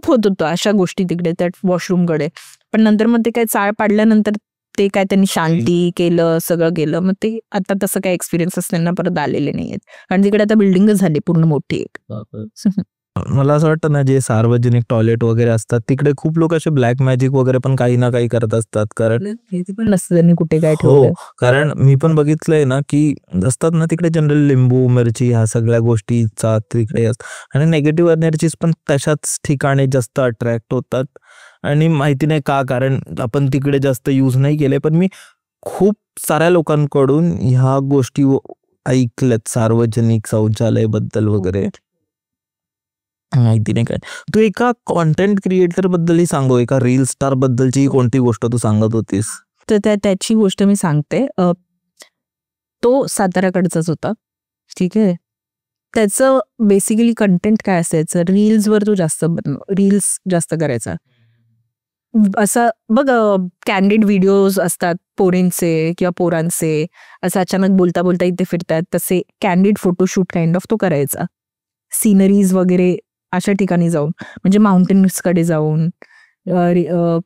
होत होतं अशा गोष्टी तिकडे त्या वॉशरूमकडे. पण नंतर मग ते काय चाळ पाडल्यानंतर ते काय त्यांनी शांती केलं, सगळं केलं. मग ते आता तसं काय एक्सपिरियन्सेस त्यांना परत आलेले नाहीयेत, कारण तिकडे आता बिल्डिंगच झाली पूर्ण मोठी एक. मला असं वाटतं ना, जे सार्वजनिक टॉयलेट वगैरे असतात तिकडे खूप लोक असे ब्लॅक मॅजिक वगैरे पण काही ना काही करत असतात. कारण पण नसतं त्यांनी कुठे काय हो, ठेवलं. कारण मी पण बघितलंय ना की असतात ना तिकडे जनरल लिंबू मिरची ह्या सगळ्या गोष्टीचा तिकडे आणि नेगेटिव्ह एनर्जीज पण तशाच ठिकाणी जास्त अट्रॅक्ट होतात. आणि माहिती नाही का, कारण आपण तिकडे जास्त यूज नाही केले, पण मी खूप साऱ्या लोकांकडून ह्या गोष्टी ऐकल्यात सार्वजनिक शौचालय बद्दल वगैरे. माहिती नाही काय. तू एका कॉन्टेंट क्रिएटर बद्दलही सांगू, एका रील स्टार बद्दलची कोणती गोष्ट तू सांगत होतीस? तर त्याची गोष्ट मी सांगते. तो साताऱ्याकडचाच होता, ठीक आहे. त्याचं बेसिकली कंटेंट काय असायचं, रील्सवर तो रील्स जास्त करायचा. असं बघ, कॅन्डिड व्हिडिओज असतात पोरींचे किंवा पोरांचे, असं अचानक बोलता बोलता इथे फिरतात, तसे कॅन्डिड फोटोशूट काइंड ऑफ तो करायचा. सिनरीज वगैरे अशा ठिकाणी जाऊन, म्हणजे माउंटेन्सकडे जाऊन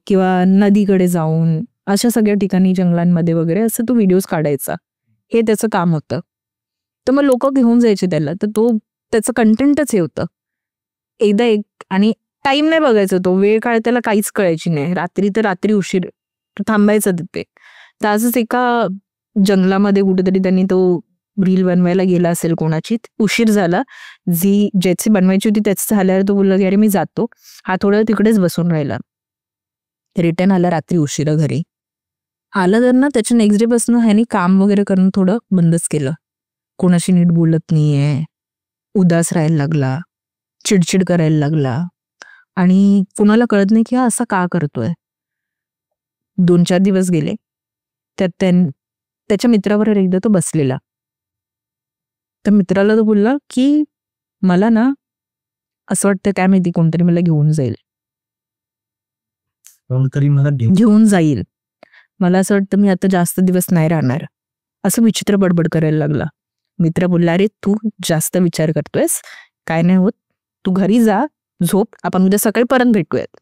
किंवा नदीकडे जाऊन, अशा सगळ्या ठिकाणी जंगलांमध्ये वगैरे असं तो व्हिडिओज काढायचा. हे त्याचं काम होतं. तर मग लोक घेऊन जायचे त्याला, तर तो त्याचं कंटेंटच हे होतं. एकदा आणि टाइम नाही बघायचा, तो वेळ काळ त्याला काहीच कळायची नाही. रात्री तर रात्री उशीर थांबायचं तिथे. तर असंच एका जंगलामध्ये कुठेतरी त्यांनी तो रील बनवायला गेला असेल कोणाची, उशीर झाला. ज्याची बनवायची होती त्याच झाल्यावर तो बोलला की अरे मी जातो. हा थोडं तिकडेच बसून राहिला. रिटर्न आला रात्री उशिरा घरी. आलं तर ना त्याच्या नेक्स्ट डे पासून ह्यानी काम वगैरे करणं थोडं बंदच केलं. कोणाशी नीट बोलत नाहीये, उदास राहायला लागला, चिडचिड करायला लागला, आणि कुणाला कळत नाही की हा असा का करतोय. 2-4 दिवस गेले, त्यात त्याच्या मित्रावर एकदा तो बसलेला. तर मित्राला तो बोलला की मला ना असं वाटतं, काय माहिती कोणतरी मला घेऊन जाईल. मला असं वाटतं मी आता जास्त दिवस नाही राहणार, असं विचित्र बडबड करायला लागला. मित्र बोलला अरे तू जास्त विचार करतोयस, काय नाही होत, तू घरी जा, झोप, आपण उद्या सकाळी परत भेटूयात.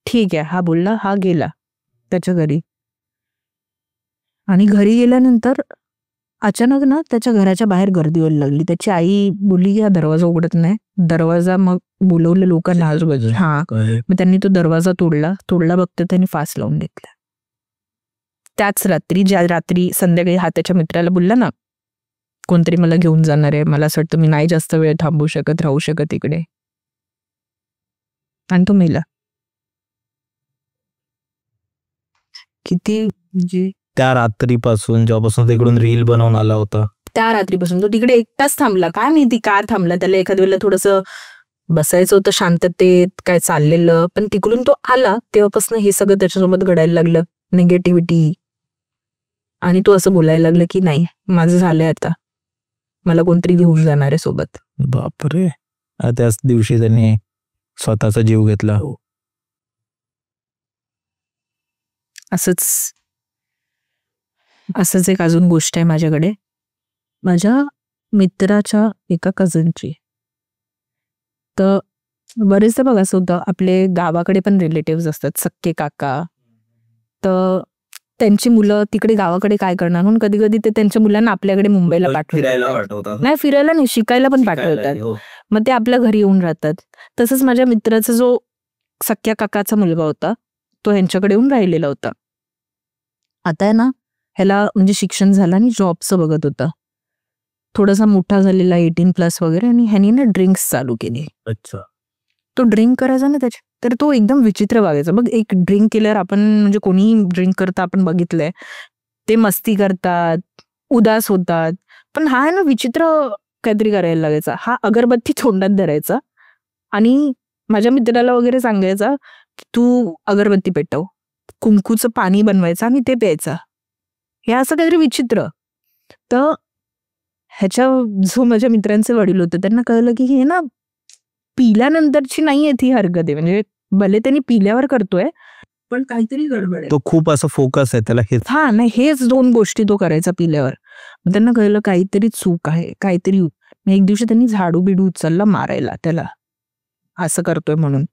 ठीक आहे, हा बोलला. हा गेला त्याच्या घरी, आणि घरी गेल्यानंतर अचानक ना त्याच्या घराच्या बाहेर गर्दी व्हायला लागली. त्याची आई बोलली की हा दरवाजा उघडत नाही. दरवाजा मग बोलवले लोकांना आजूबाजू. हा, मग त्यांनी तो दरवाजा तोडला बघता त्यांनी फास लावून घेतला. त्याच रात्री, ज्या रात्री संध्याकाळी हा त्याच्या मित्राला बोलला ना कोणतरी मला घेऊन जाणार आहे, मला असं वाटतं मी नाही जास्त वेळ थांबू शकत, राहू शकत इकडे, आणि तो मेला. किती म्हणजे त्या रात्रीपासून जेव्हापासून तिकडून रील बनवून आला होता, त्या रात्रीपासून तो तिकडे एकटाच थांबला. काय माहिती का थांबला, त्याला एखाद्या वेळेला थोडंसं बसायचं होतं शांततेत, काय चाललेलं, पण तिकडून तो आला तेव्हापासून हे सगळं त्याच्यासोबत घडायला लागलं, निगेटिव्हिटी. आणि तो असं बोलायला लागलं की नाही माझं झालंय आता, मला कोणतरी घेऊन जाणार आहे सोबत. बापरे. त्याच दिवशी त्यांनी स्वतःचा जीव घेतला. असंच एक अजून गोष्ट आहे माझ्याकडे. माझ्या मित्राच्या एका कझनची. तर बरेचदा बघा असं होतं, आपले गावाकडे पण रिलेटिव्ह असतात, सख्खे काका. तर त्यांची मुलं तिकडे गावाकडे काय करणार म्हणून कधी कधी ते त्यांच्या मुलांना आपल्याकडे मुंबईला पाठवतात. नाही, फिरायला नाही, शिकायला पण पाठवतात. मग ते आपल्या घरी येऊन राहतात. तसंच माझ्या मित्राचा जो सख्या काकाचा मुलगा होता तो ह्यांच्याकडे येऊन राहिलेला होता. आता आहे ना, ह्याला म्हणजे शिक्षण झालं आणि जॉबचं बघत होता. थोडासा मोठा झालेला 18+ वगैरे, आणि ह्यानी ना ड्रिंक्स चालू केली. अच्छा. तो ड्रिंक करायचा ना त्याच्या, तर तो एकदम विचित्र वागायचा. बघ, एक ड्रिंक केल्यावर आपण म्हणजे कोणी ड्रिंक करता आपण बघितलंय, ते मस्ती करतात, उदास होतात. पण हा आहे ना विचित्र काहीतरी करायला लागायचा. हा अगरबत्ती तोंडात धरायचा आणि माझ्या मित्राला वगैरे सांगायचा की तू अगरबत्ती पेटव, कुंकूचं पाणी बनवायचं आणि ते प्यायचा. हे असं काहीतरी विचित्र. तर ह्याच्या जो माझ्या मित्रांचे वडील होते त्यांना कळलं की हे ना पिल्यानंतरची नाहीये ती हरकत आहे. म्हणजे भले त्यांनी पिल्यावर करतोय पण काहीतरी गडबड आहे. तो खूप असं फोकस आहे त्याला. हा नाही, हेच 2 गोष्टी तो करायचा पिल्यावर. मग त्यांना कळलं काहीतरी चूक आहे, काहीतरी. मग एक दिवशी त्यांनी झाडू बिडू उचलला मारायला त्याला, असं करतोय म्हणून.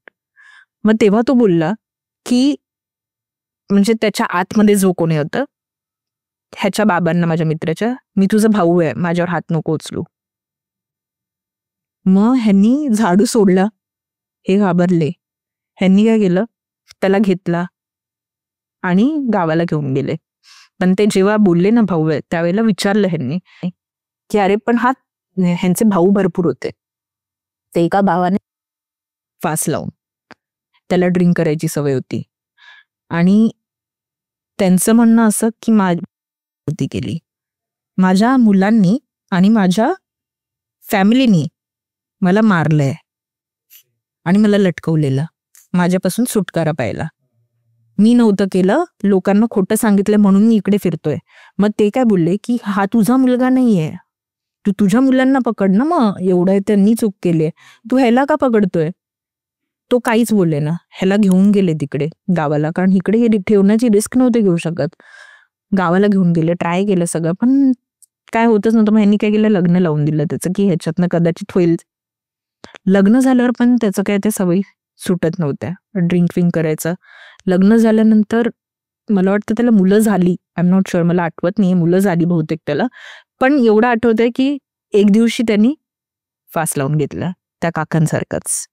मग तेव्हा तो बोलला की म्हणजे त्याच्या आतमध्ये जो कोणी होतं, ह्याच्या बाबांना, माझ्या मित्राच्या, मी तुझा भाऊ आहे, माझ्यावर हात नको उचलू. मग ह्यांनी झाडू सोडला, हे घाबरले. ह्यांनी काय केलं, त्याला घेतला आणि गावाला घेऊन गेले. पण ते जेव्हा बोलले ना भाऊ आहे, त्यावेळेला विचारलं ह्यांनी की अरे पण ह्यांचे भाऊ भरपूर होते. ते एका भावाने फास लावून, त्याला ड्रिंक करायची सवय होती आणि त्यांचं म्हणणं असं की माझी केली, माझ्या मुलांनी आणि माझ्या फॅमिलीनी मला मारलंय आणि मला लटकवलेलं, माझ्यापासून सुटकारा पाहिला. मी नव्हतं केलं, लोकांना खोटं सांगितलं म्हणून मी इकडे फिरतोय. मग ते काय बोलले की हा तुझा मुलगा नाहीये, तू तुझ्या मुलांना पकड ना, मग एवढं त्यांनी चूक केली, तू ह्याला का पकडतोय. तो काहीच बोलले ना. ह्याला घेऊन गेले तिकडे गावाला, कारण इकडे ठेवण्याची रिस्क नव्हते घेऊ शकत. गावाला घेऊन गेले, ट्राय केलं सगळं, पण काय होतच नव्हतं. मग ह्यांनी काय केलं, लग्न लावून दिलं त्याचं की ह्याच्यातनं कदाचित होईल. लग्न झाल्यावर पण त्याचं काय, त्या सवयी सुटत नव्हत्या, ड्रिंक विंक करायचं. लग्न झाल्यानंतर मला वाटतं त्याला मुलं झाली, आय एम नॉट शुअर, मला आठवत नाही, मुलं झाली बहुतेक त्याला. पण एवढं आठवतंय की एक दिवशी त्यांनी फास लावून घेतला, त्या काकांसारखाच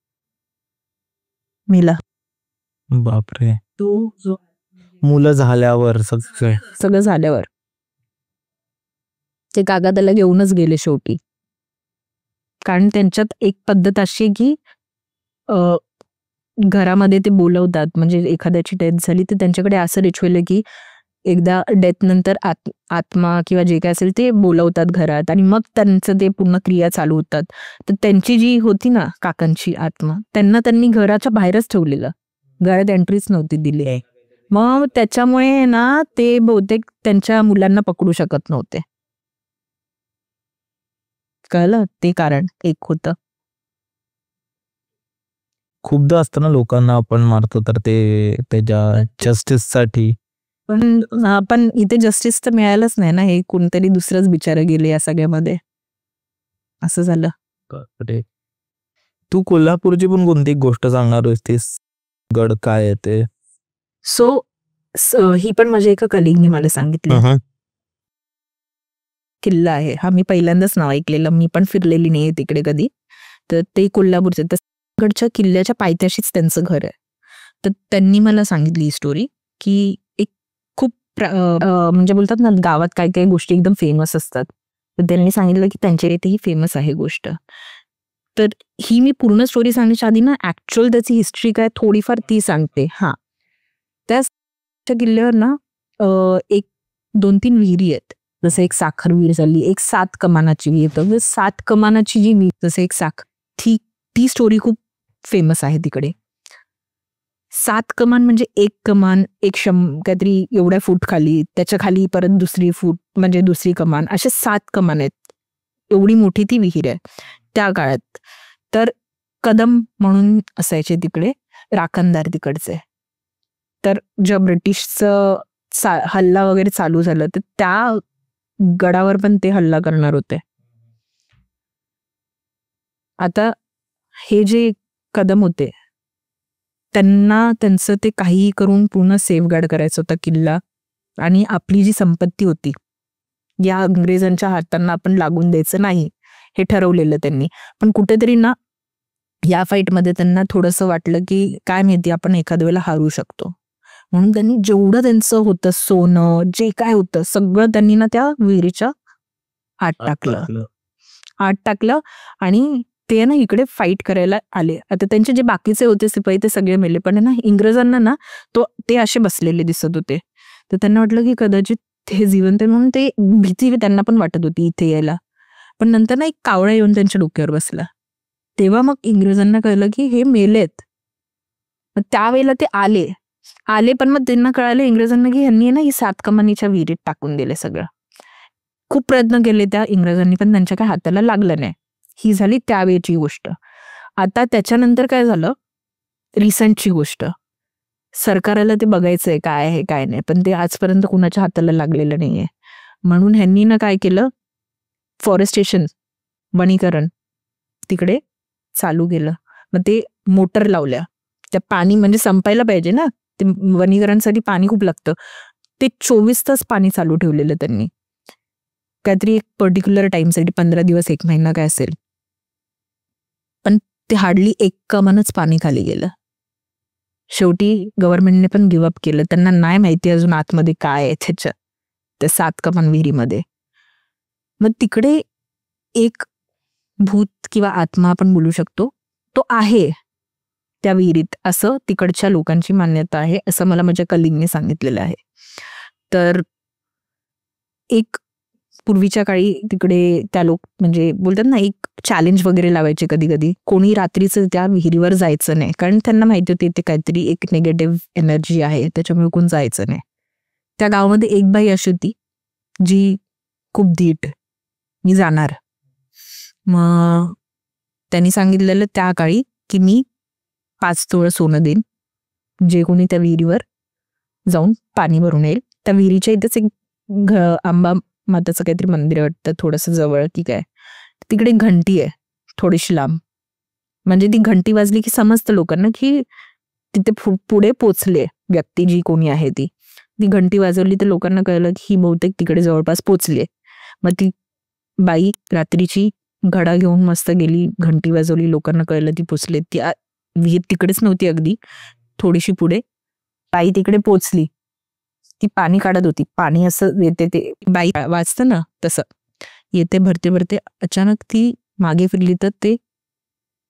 मेला. बापरे. तो जो मुलं झाल्यावर सगळं झाल्यावर ते काका त्याला घेऊनच गेले शेवटी. कारण त्यांच्यात एक पद्धत अशी आहे की घरामध्ये ते बोलवतात, म्हणजे एखाद्याची डेथ झाली तर त्यांच्याकडे असं रिच्युअल आहे की एकदा डेथ नंतर आत्मा किंवा जे काय असेल ते बोलवतात घरात आणि मग त्यांचं ते पूर्ण क्रिया चालू होतात. तर त्यांची जी होती ना काकांची आत्मा, त्यांनी घराच्या बाहेरच ठेवलेलं, घरात एंट्रीच नव्हती दिली. मग त्याच्यामुळे ना ते बहुतेक त्यांच्या मुलांना पकडू शकत नव्हते. कळलं, ते कारण एक होतं. खूपदा असतं ना, लोकांना आपण मारतो तर ते त्याच्या जस्टिस साठी, पण इथे जस्टिस तर मिळालंच नाही ना, हे कोणतरी दुसरंच बिचारं गेले या सगळ्यामध्ये, असं झालं. तू कोल्हापूरची पण कोणती गोष्ट सांगणार होतीस, गड काय आहे ते? सो ही पण माझ्या एका कलिगने मला सांगितलं. किल्ला आहे हा, मी पहिल्यांदाच नाव ऐकलेलं, मी पण फिरलेली नाहीये तिकडे कधी. तर ते कोल्हापूरचे, गडच्या किल्ल्याच्या पायथ्याशीच त्यांचं घर आहे. तर त्यांनी मला सांगितली ही स्टोरी की एक खूप म्हणजे बोलतात ना गावात काही काही गोष्टी एकदम फेमस असतात, तर त्यांनी सांगितलं की त्यांच्या इथे ही फेमस आहे गोष्ट. तर ही मी पूर्ण स्टोरी सांगण्याच्या आधी ना ऍक्च्युअल त्याची हिस्ट्री काय थोडीफार ती सांगते. हा, त्या किल्ल्यावर ना 1-2-3 विहिरी आहेत. जसं एक साखर विहीर झाली, एक 7 कमानाची विहीर, तर 7 कमानाची जी विहीर, जसं एक साखर, ती स्टोरी खूप फेमस आहे तिकडे. 7 कमान म्हणजे एक कमान, काहीतरी एवढ्या फूट खाली, त्याच्या खाली परत दुसरी फूट म्हणजे दुसरी कमान, अशा 7 कमान आहेत. एवढी मोठी ती विहीर आहे त्या काळात. तर कदम म्हणून असायचे तिकडे राखणदार तिकडचे. तर जेव्हा ब्रिटिशचं हल्ला वगैरे चालू झालं तर त्या गडावर पण ते हल्ला करणार होते. आता हे जे कदम होते त्यांना त्यांचं ते काहीही करून पूर्ण सेफगार्ड करायचं होता किल्ला, आणि आपली जी संपत्ती होती या इंग्रजांच्या हातांना आपण लागून द्यायचं नाही हे ठरवलेलं त्यांनी. पण कुठेतरी ना या फाईटमध्ये त्यांना थोडंसं वाटलं की काय माहिती आपण एखाद्या वेळेला हारू शकतो, म्हणून त्यांनी जेवढं त्यांचं होतं सोनं जे काय होतं सगळं त्यांनी ना त्या विहिरीच्या आत टाकलं आणि ते ना इकडे फाईट करायला आले. आता त्यांचे जे बाकीचे होते सिपाही ते सगळे मेले, पण ना इंग्रजांना ना ते असे बसलेले दिसत होते. तर त्यांना वाटलं की कदाचित ते जिवंत आहे, म्हणून ते भीती त्यांना पण वाटत होती इथे यायला. पण नंतर ना एक कावळा येऊन त्यांच्या डोक्यावर बसला. तेव्हा मग इंग्रजांना कळलं की हे मेलेत. मग त्यावेळेला ते आले पण मग त्यांना कळालं इंग्रजांना की ह्यांनी ना ही 7 कमानीच्या विहिरीत टाकून दिले सगळं. खूप प्रयत्न केले त्या इंग्रजांनी, पण त्यांच्या काय हाताला लागलं नाही. ही झाली त्यावेळची गोष्ट. आता त्याच्यानंतर काय झालं, रिसेंटची गोष्ट. सरकारला ते बघायचंय काय आहे काय नाही, पण ते आजपर्यंत कुणाच्या हाताला लागलेलं नाहीये. म्हणून ह्यांनी ना काय केलं, फॉरेस्टेशन वनीकरण तिकडे चालू केलं. मग ते मोटर लावल्या, त्या पाणी म्हणजे संपायला पाहिजे ना, ते वनीकरणसाठी पाणी खूप लागतं. ते 24 तास पाणी चालू ठेवलेलं त्यांनी, काहीतरी एक पर्टिक्युलर टाइमसाठी 15 दिवस 1 महिना काय असेल. पण ते हार्डली 1 कमानच पाणी खाली गेलं. शेवटी गव्हर्नमेंटने पण गिव्हअप केलं. त्यांना नाही माहिती अजून आतमध्ये काय आहे त्याच्या त्या 7 कमान विहिरीमध्ये. मग तिकडे एक भूत किंवा आत्मा आपण बोलू शकतो तो आहे त्या विहिरीत, असं तिकडच्या लोकांची मान्यता आहे, असं मला माझ्या कलिगने सांगितलेलं आहे. तर एक पूर्वीच्या काळी तिकडे त्या लोक म्हणजे बोलतात ना एक चॅलेंज वगैरे लावायचे कधी कधी, कोणी रात्रीचं त्या विहिरीवर जायचं नाही, कारण त्यांना माहिती होती ते काहीतरी एक निगेटिव्ह एनर्जी आहे, त्याच्यामुळे कोण जायचं नाही. त्या गावामध्ये एक बाई अशी होती जी खूप धीट, मी जाणार. मग त्यांनी सांगितलेलं त्या काळी की मी 5 तोळं सोनं देईन जे कोणी त्या विहिरीवर जाऊन पाणी भरून येईल. त्या विहिरीच्या इथेच एक आंबा माताचं काहीतरी मंदिर वाटतं थोडंसं जवळ की काय, तिकडे घंटी आहे थोडीशी लांब, म्हणजे ती घंटी वाजली की समजतं लोकांना की तिथे पुढे पोचले व्यक्ती जी कोणी आहे ती घंटी वाजवली तर लोकांना कळलं की ही बहुतेक तिकडे जवळपास पोचले. मग ती बाई रात्रीची घडा घेऊन मस्त गेली, घंटी वाजवली, लोकांना कळलं ती पोचले. ती विहीर तिकडेच नव्हती, अगदी थोडीशी पुढे. बाई तिकडे पोचली, ती पाणी काढत होती, पाणी असं येते ते बाई वाचतं ना तसं येते भरते भरते, अचानक ती मागे फिरली तर ते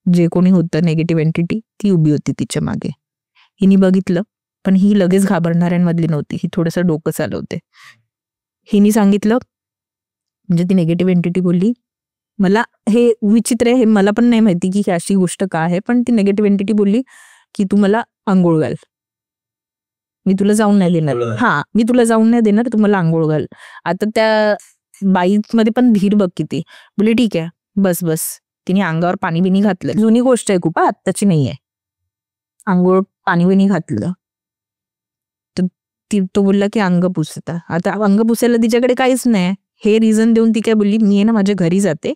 जे कोणी होतं नेगेटिव्ह एंटिटी ती उभी होती तिच्या मागे. हिने बघितलं, पण ही लगेच घाबरणाऱ्यांमधली नव्हती, ही थोडंसं डोकं चालवते. हिने सांगितलं, म्हणजे ती नेगेटिव्ह एंटिटी बोलली, मला हे विचित्र आहे, हे मला पण नाही माहिती की अशी गोष्ट का आहे, पण ती नेगेटिव्ह एंटिटी बोलली की तू मला आंघोळ घाल, मी तुला जाऊन नाही देणार. हा, मी तुला जाऊन नाही देणार, तू मला आंघोळ घाल. आता त्या बाईमध्ये पण धीर बघ किती, बोलली ठीक आहे बस बस. तिने अंगावर पाणी बिनी घातलं, जुनी गोष्ट आहे खूप, आत्ताची नाहीये. आंघोळ पाणी बिनी घातलं तर तो बोलला की अंग पुसता. आता अंग पुसायला तिच्याकडे काहीच नाही, हे रिझन देऊन ती काय बोलली, मी आहे ना माझ्या घरी जाते,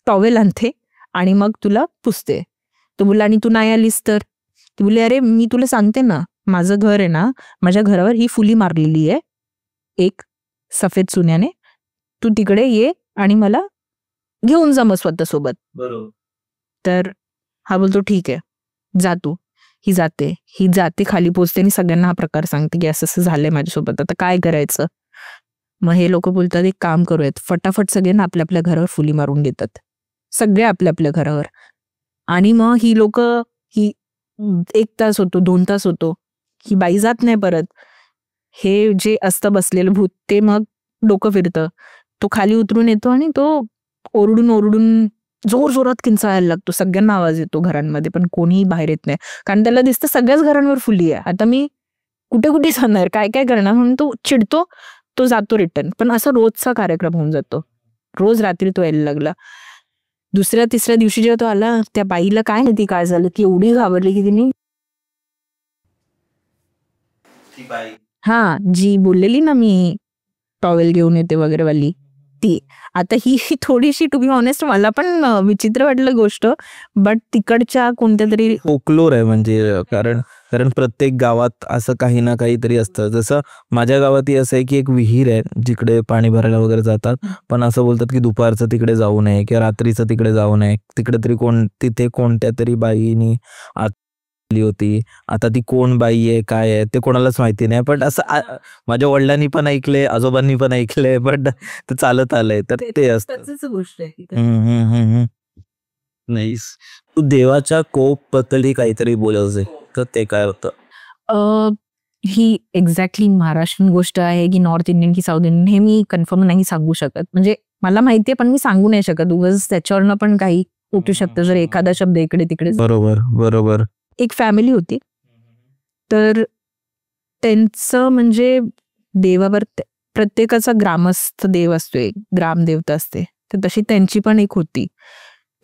टॉवेल आणते आणि मग तुला पुसते. तो बोलला आणि तू नाही आलीस तर? ती बोलली अरे मी तुला सांगते ना, माझं घर आहे ना, माझ्या घरावर ही फुली मारलेली आहे एक सफेद चुन्याने, तू तिकडे ये आणि मला घेऊन जा मग स्वतःसोबत. बरोबर. तर हा बोलतो ठीक आहे जा तू. ही जाते खाली पोचते आणि सगळ्यांना हा प्रकार सांगते की असं असं झालंय माझ्यासोबत, आता काय करायचं. मग हे लोक बोलतात एक काम करूयात, फटाफट सगळ्यांना आपल्या आपल्या घरावर फुली मारून घेतात, सगळे आपल्या आपल्या घरावर. आणि मग ही लोक 1 तास होतो 2 तास होतो, ही बाई जात नाही परत. हे जे असतं बसलेलं भूत ते मग डोकं फिरतं, तो खाली उतरून येतो आणि तो ओरडून ओरडून जोर जोरात किंचाळायला लागतो. सगळ्यांना आवाज येतो घरांमध्ये, पण कोणीही बाहेर येत नाही, कारण त्याला दिसतं सगळ्याच घरांवर फुली आहे. आता मी कुठे कुठे जाणार, काय काय करणार, म्हणून तो चिडतो, तो जातो रिटर्न. पण असं रोजचा कार्यक्रम होऊन जातो, रोज रात्री तो यायला लागला. 2-3 दिवशी जेव्हा तो आला, त्या बाईला काय माहिती काय झालं की एवढी घाबरली की तिने, हा जी बोललेली ना मी टॉवेल घेऊन येते वगैरे वाली, ती आता ही थोडीशी टू बी ऑनेस्ट मला पण विचित्र वाटलं गोष्ट, बट तिकडच्या कोणत्या तरी फोकलोर आहे म्हणजे कारण कारण प्रत्येक गावात असं काही ना काहीतरी असतं. जसं माझ्या गावातही असं आहे की एक विहीर आहे जिकडे पाणी भरायला वगैरे जातात, पण असं बोलतात की दुपारचं तिकडे जाऊ नये किंवा रात्रीचं तिकडे जाऊ नये. तिकडे तरी तिथे कोणत्या तरी बाईनी आली होती. आता ती कोण बाई आहे काय आहे ते कोणालाच माहिती नाही, पण असं माझ्या वडिलांनी पण ऐकले, आजोबांनी पण ऐकले, बट ते चालत आलंय तर ते असतं. गोष्ट आहे. नाही, तू देवाच्या कोप बद्दल काहीतरी बोलायचंय तर ते काय होतं? ही एक्झॅक्टली महाराष्ट्रीयन गोष्ट आहे की नॉर्थ इंडियन की साऊथ इंडियन हे मी कन्फर्म नाही सांगू शकत. म्हणजे मला माहितीये पण मी सांगू नाही शकत, उगाच त्याच्यावरनं पण काही उठू शकतं जर एखादा शब्द इकडे तिकडे. बरोबर बरोबर. एक फॅमिली होती, तर त्यांचं म्हणजे देवावर प्रत्येकाचा ग्रामस्थ देव असतो, एक ग्रामदेवता असते, तर तशी त्यांची पण एक होती.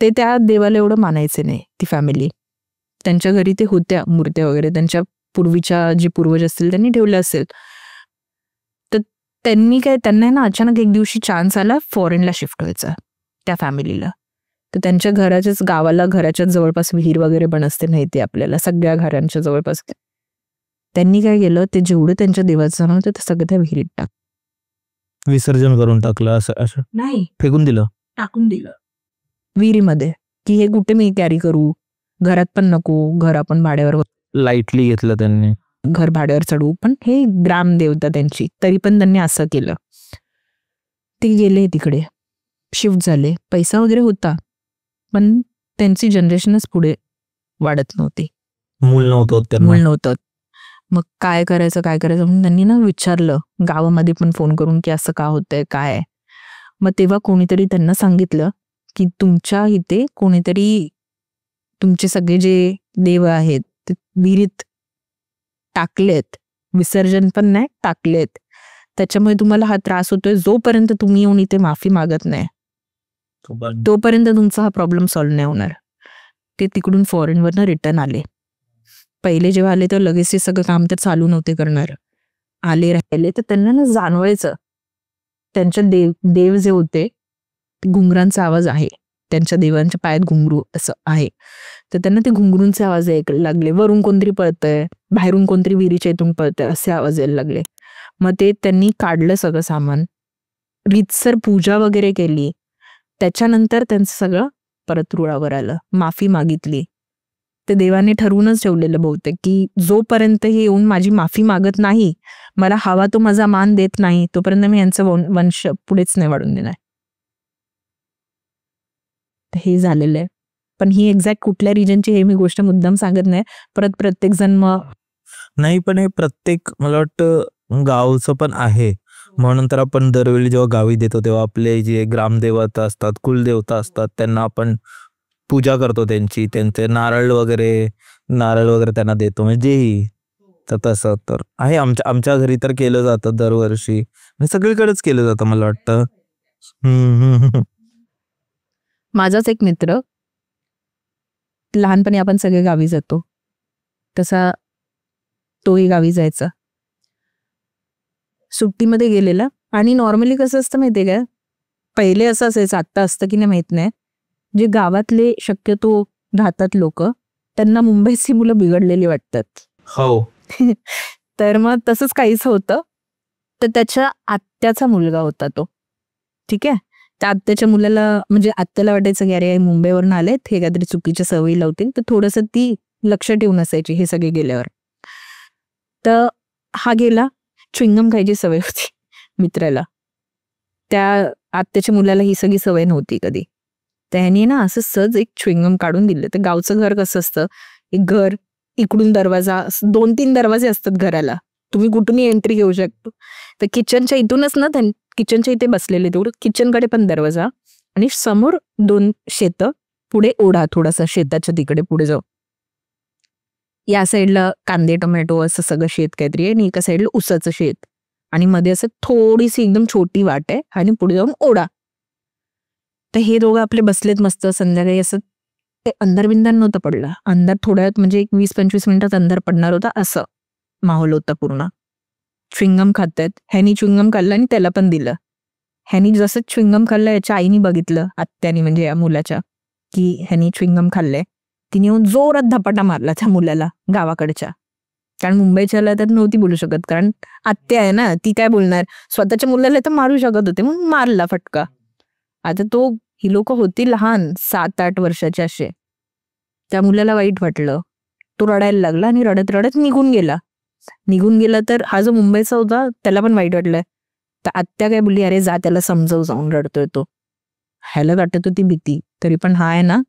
ते त्या देवाला एवढं मानायचे नाही ती फॅमिली. त्यांच्या घरी ते होत्या मूर्त्या वगैरे, त्यांच्या पूर्वीच्या जे पूर्वज असतील त्यांनी ठेवलं असेल. तर त्यांना ना अचानक एक दिवशी चान्स आला फॉरेनला शिफ्ट व्हायचा त्या फॅमिलीला. तर त्यांच्या घराच्याच गावाला घराच्या जवळपास विहीर वगैरे पण असते, माहिती आपल्याला सगळ्या घरांच्या जवळपास. त्यांनी काय केलं, ते जेवढं त्यांच्या देवाचं नाव होतं ते सगळं त्या विहिरीत विसर्जन करून टाकलं. असं नाही, फेकून दिलं, टाकून दिलं विहिरीमध्ये, की हे कुठे मी कॅरी करू, घरात पण नको, घर आपण भाड्यावर लाईटली घेतलं त्यांनी, घर भाड्यावर चढवू, पण हे ग्रामदेवता त्यांची, तरी पण त्यांनी असं केलं. ते गेले तिकडे, शिफ्ट झाले, पैसा वगैरे होता, पण त्यांची जनरेशनच पुढे वाढत नव्हती, मूल नव्हतं. मग काय करायचं म्हणून त्यांनी ना विचारलं गावामध्ये पण फोन करून की असं का होतंय काय. मग तेव्हा कोणीतरी त्यांना सांगितलं की तुमच्या इथे कोणीतरी तुमचे सगळे जे देव आहेत ते विहिरीत टाकलेत, विसर्जन पण नाही टाकलेत, त्याच्यामुळे तुम्हाला हा त्रास होतोय. जोपर्यंत तुम्ही येऊन इथे माफी मागत नाही तोपर्यंत तुमचा हा प्रॉब्लेम सॉल्व्ह नाही होणार. ते तिकडून फॉरेनवरनं रिटर्न आले. पहिले जेव्हा आले तर लगेच ते सगळं काम तर चालू नव्हते करणार, आले राहिले, तर त्यांना ना जाणवायचं त्यांच्या देव जे होते घुंगरांचा आवाज आहे, त्यांच्या देवांच्या पायात घुंगरू असं आहे, तर त्यांना ते घुंगरूंचे आवाज यायला लागले. वरून कोणतरी पळतंय, बाहेरून कोणतरी विहिरीच्या इथून पळतंय, असे आवाज यायला लागले. मग ते त्यांनी काढलं सगळं सामान, रीतसर पूजा वगैरे केली. त्याच्यानंतर त्यांचं सगळं परत रुळावर आलं, माफी मागितली. ते देवाने ठरवूनच ठेवलेलं बहुतेक की जोपर्यंत हे येऊन माझी माफी मागत नाही, मला हवा तो माझा मान देत नाही, तोपर्यंत मी यांचं वंश पुढेच नाही वाढून देणार. हे झालेलं आहे. पण ही एक्झॅक्ट कुठल्या रिजनची हे मी गोष्ट मुद्दाम सांगत नाही, परत प्रत्येक जन्म नाही, पण हे प्रत्येक मला वाटतं गावचं पण आहे. म्हणून तर आपण दरवेळी जेव्हा गावी देतो तेव्हा आपले जे ग्रामदेवता असतात, कुलदेवता असतात, त्यांना आपण पूजा करतो, त्यांचे नारळ वगैरे त्यांना देतो. म्हणजे तर तसं तर आहे आमच्या घरी तर केलं जातं दरवर्षी, सगळीकडेच केलं जातं मला वाटतं. माझाच एक मित्र, लहानपणी आपण सगळे गावी जातो तसा तोही गावी जायचा, सुट्टीमध्ये गेलेला. आणि नॉर्मली कसं असतं माहितीये का, पहिले असं असायचं, आत्ता असतं की नाही माहित नाही, जे गावातले शक्यतो राहतात लोक त्यांना मुंबईची मुलं बिघडलेली वाटतात. हो. तर मग तसंच काहीच होतं. तर त्याच्या आत्याचा मुलगा होता तो, ठीक आहे. त्या आत्याच्या मुलाला म्हणजे आत्याला वाटायचं की अरे मुंबईवरून आलेत, हे काहीतरी चुकीच्या सवयी लावतील, तर थोडंसं ती लक्ष ठेवून असायची हे सगळे गेल्यावर. तर हा गेला, च्विंगम खायची सवय होती मित्राला, त्या आत्याच्या मुलाला ही सगळी सवय नव्हती कधी. त्याने ना असं सहज एक च्विंगम काढून दिलं. तर गावचं घर कसं असतं, एक घर, इकडून दरवाजा, 2-3 दरवाजे असतात घराला, तुम्ही कुठूनही एंट्री घेऊ शकतो. तर किचनच्या इथूनच ना, किचनच्या इथे बसलेले तेवढं किचनकडे पण दरवाजा, आणि समोर 2 शेतं, पुढे ओढा थोडासा शेताच्या तिकडे पुढे जाऊ, या साईडला कांदे टोमॅटो असं सगळं शेत काहीतरी आहे, आणि एका साईडला उसाचं शेत, आणि मध्ये असं थोडीशी एकदम छोटी वाट आहे, आणि पुढे जाऊन ओढा. तर हे दोघं आपले बसलेत मस्त संध्याकाळी. असं ते अंधार बिंधार नव्हतं पडला, अंधार थोड्यात म्हणजे एक 20-25 मिनिटात अंधार पडणार होता असं माहोल होता पूर्ण. च्विंगम खातायत, ह्यानी च्विंगम खाल्लं आणि त्याला पण दिलं. ह्यानी जसं च्विंगम खाल्लं याच्या आईनी बघितलं, आत्यानी म्हणजे या मुलाच्या, की ह्यानी च्विंगम खाल्लंय. तिने येऊन जोरात धपाटा मारला त्या मुलाला गावाकडच्या. कारण मुंबईच्याला तर नव्हती बोलू शकत, कारण आत्या आहे ना, ती काय बोलणार. स्वतःच्या मुलाला तर मारू शकत होते म्हणून मारला फटका. आता ही लोक होती लहान, 7-8 वर्षाचे असे. त्या मुलाला वाईट वाटलं, तो रडायला लागला आणि रडत रडत निघून गेला. तर हा जो मुंबईचा होता त्याला पण वाईट वाटलं. तर आत्या काय बोलली, अरे जा त्याला समजव, जाऊन रडतोय तो. ह्याला वाटत होती भीती, तरी पण हा आहे ना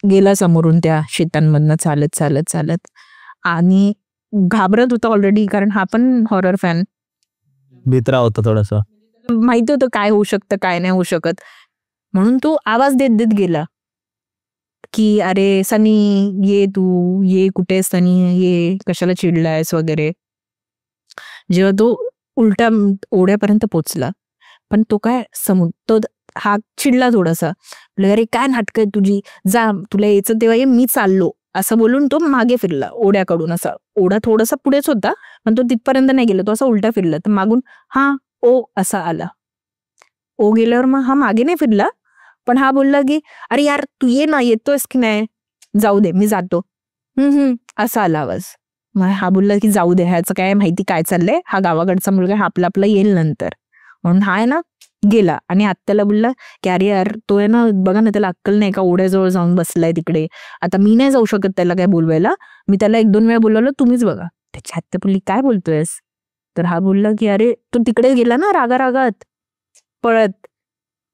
गेला समोरून त्या शेतांमधनं चालत आणि घाबरत होता ऑलरेडी, कारण हा पण हॉरर फॅन. भित्रा होता थोडासा, माहिती होतं काय होऊ शकतं काय नाही होऊ शकत, म्हणून तो आवाज देत गेला की अरे सनी ये, तू ये, कुठे सनी, ये, कशाला चिडलायस वगैरे. जेव्हा तो उलट्या ओढ्यापर्यंत पोचला, पण तो काय तो हा चिडला थोडासा, अरे काय नाटक आहे तुझी, जा, तुला यायचं तेव्हा ये, मी चाललो, असं बोलून तो मागे फिरला ओढ्याकडून. असा ओढा थोडासा पुढेच होता, पण तो तिथपर्यंत नाही गेला, तो असा उलटा फिरला. तर मागून हा ओ असा आला. ओ गेल्यावर मग हा मागे नाही फिरला, पण हा बोलला की अरे यार तू ये ना, येतोयस की नाही, जाऊ दे मी जातो, असा आला आवाज. मग हा बोलला की जाऊ दे, ह्याचं काय माहिती काय चाललंय, हा गावाकडचा मुलगा, हा आपला येईल नंतर, म्हणून हा आहे ना गेला. आणि आत्याला बोलला की अरे यार तो आहे ना, बघा ना त्याला अक्कल नाही का, ओढ्याजवळ जाऊन बसलाय तिकडे, आता मी नाही जाऊ शकत त्याला काय बोलवायला, मी त्याला 1-2 वेळा बोलवलं, तुम्हीच बघा. त्याची आत्या बोलली काय बोलतोयस. तर हा बोलला की अरे तो तिकडे गेला ना रागात पळत.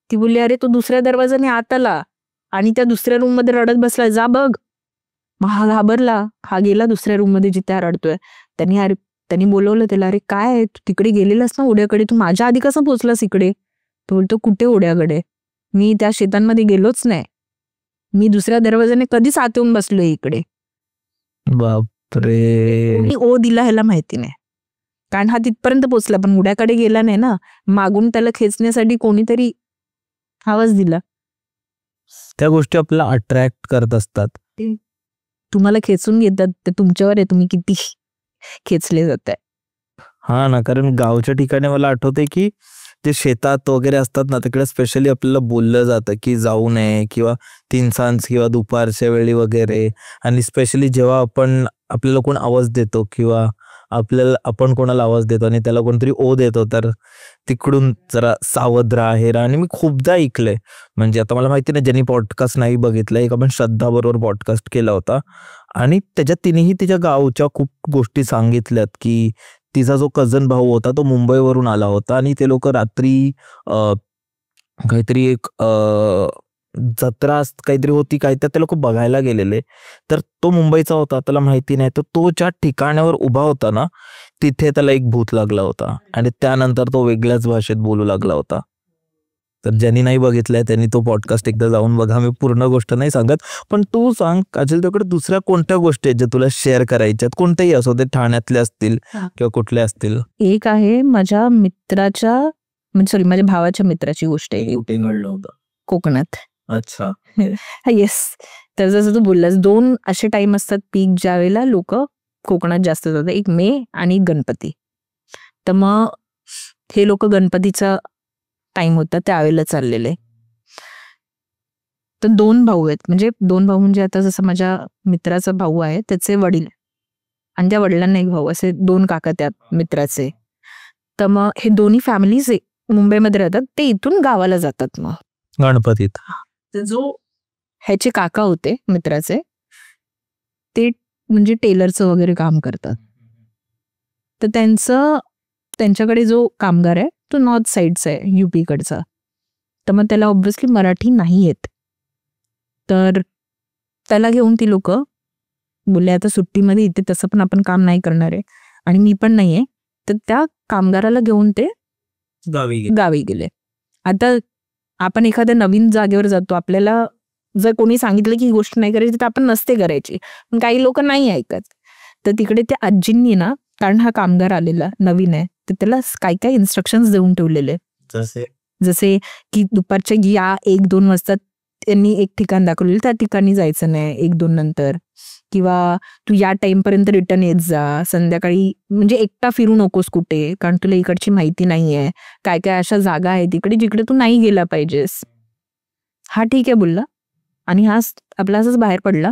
ती बोलली अरे तो दुसऱ्या दरवाजाने आत आला आणि त्या दुसऱ्या रूम मध्ये रडत बसलाय, जा बघ. मग हा घाबरला, हा गेला दुसऱ्या रूम मध्ये जिथे रडतोय. त्यांनी बोलवलं त्याला, अरे काय तू तिकडे गेलेलास ना ओढ्याकडे, तू माझ्या आधी कसं पोचलास इकडे. तो बोलतो कुठे ओढ्याकडे, मी त्या शेतांमध्ये गेलोच नाही, मी दुसऱ्या दरवाजाने कधीच आत येऊन बसलोय इकडे. बापरे. ओ दिला ह्याला माहिती नाही, कारण हा तिथपर्यंत पोचला पण ओढ्याकडे गेला नाही ना. मागून त्याला खेचण्यासाठी कोणीतरी आवाज दिला. त्या गोष्टी आपल्याला अट्रॅक्ट करत असतात. तुम्हाला खेचून घेतात, ते तुमच्यावर आहे, तुम्ही किती खेचले जाताय. हा ना, कारण गावच्या ठिकाणी मला आठवते की जे शेतात वगैरे असतात ना, तिकडे स्पेशली आपल्याला बोललं जातं की जाऊ नये, किंवा 3 सांज किंवा दुपारच्या वेळी वगैरे. आणि स्पेशली जेव्हा आपल्याला कोण आवाज देतो, किंवा आपण कोणाला आवाज देतो आणि त्याला कोणतरी ओ देतो, तर तिकडून जरा सावध राहा. आणि मी खूपदा ऐकलंय, म्हणजे आता मला माहिती नाही, ज्यांनी पॉडकास्ट नाही बघितलं, एक आपण श्रद्धा बरोबर पॉडकास्ट केला होता आणि त्याच्यात तिनेही तिच्या गावच्या खूप गोष्टी सांगितल्यात की तिचा जो कझन भाऊ होता तो मुंबईवरून आला होता आणि ते लोक रात्री काहीतरी एक जत्रा काहीतरी होती, काय तर ते लोक बघायला गेलेले. तर तो मुंबईचा होता, त्याला माहिती नाही, तर तो ज्या ठिकाणावर उभा होता ना, तिथे त्याला एक भूत लागला होता आणि त्यानंतर तो वेगळ्याच भाषेत बोलू लागला होता. तर ज्यांनी नाही बघितलंय त्यांनी तो पॉडकास्ट एकदा जाऊन बघा. मी पूर्ण गोष्ट नाही सांगत, पण तू सांग काजल, तुझ्याकडे दुसऱ्या कोणत्या गोष्टी आहेत ज्या तुला शेअर करायच्यात, कोणत्याही असो, ते ठाण्यातले असतील किंवा कुठले असतील. एक आहे माझ्या मित्राच्या, म्हणजे माझ्या भावाच्या मित्राची गोष्ट आहे. कुठे घडलं होतं? कोकणात. अच्छा. येस. तर जसं तू बोललास, 2 असे टाइम असतात पीक ज्यावेळेला लोक कोकणात जास्त जातात, एक मे आणि गणपती. तर मग हे लोक गणपतीचा टाइम होता त्यावेळेला चाललेले. तर 2 भाऊ आहेत, म्हणजे 2 भाऊ म्हणजे आता जसं माझ्या मित्राचा भाऊ आहे त्याचे वडील आणि त्या वडिलांना एक भाऊ, असे 2 काका त्या मित्राचे. तर मग हे दोन्ही फॅमिलीज मुंबईमध्ये राहतात, ते इथून गावाला जातात. मग गणपतीत जो ह्याचे काका होते मित्राचे, ते म्हणजे टेलरचं वगैरे काम करतात. तर त्यांच्याकडे जो कामगार आहे तो नॉर्थ साईडचा आहे, UP कडचा. तर मग त्याला ऑब्व्हियसली मराठी नाही येत. तर त्याला घेऊन ती लोक बोलले आता सुट्टीमध्ये इथे तसं पण आपण काम नाही करणार आहे आणि मी पण नाहीये, तर त्या कामगाराला घेऊन ते गावी गेले. आता आपण एखाद्या नवीन जागेवर जातो, आपल्याला जर कोणी सांगितलं की ही गोष्ट नाही करायची तर आपण नसते करायची, पण काही लोक नाही ऐकत. तर तिकडे त्या आजींनी ना, कारण हा कामगार आलेला नवीन आहे, तर त्याला काय काय इन्स्ट्रक्शन्स देऊन ठेवलेले, जसे की दुपारच्या या 1-2 वाजता त्यांनी एक ठिकाण दाखवलेलं, त्या ठिकाणी जायचं नाही 1-2 नंतर. किंवा तू या टाइमपर्यंत रिटर्न येत जा, संध्याकाळी म्हणजे एकटा फिरू नकोस कुठे, कारण तुला इकडची माहिती नाहीये, काय काय अशा जागा आहेत तिकडे जिकडे तू नाही गेला पाहिजेस. हा ठीक आहे बोलला आणि हा आपला असंच बाहेर पडला.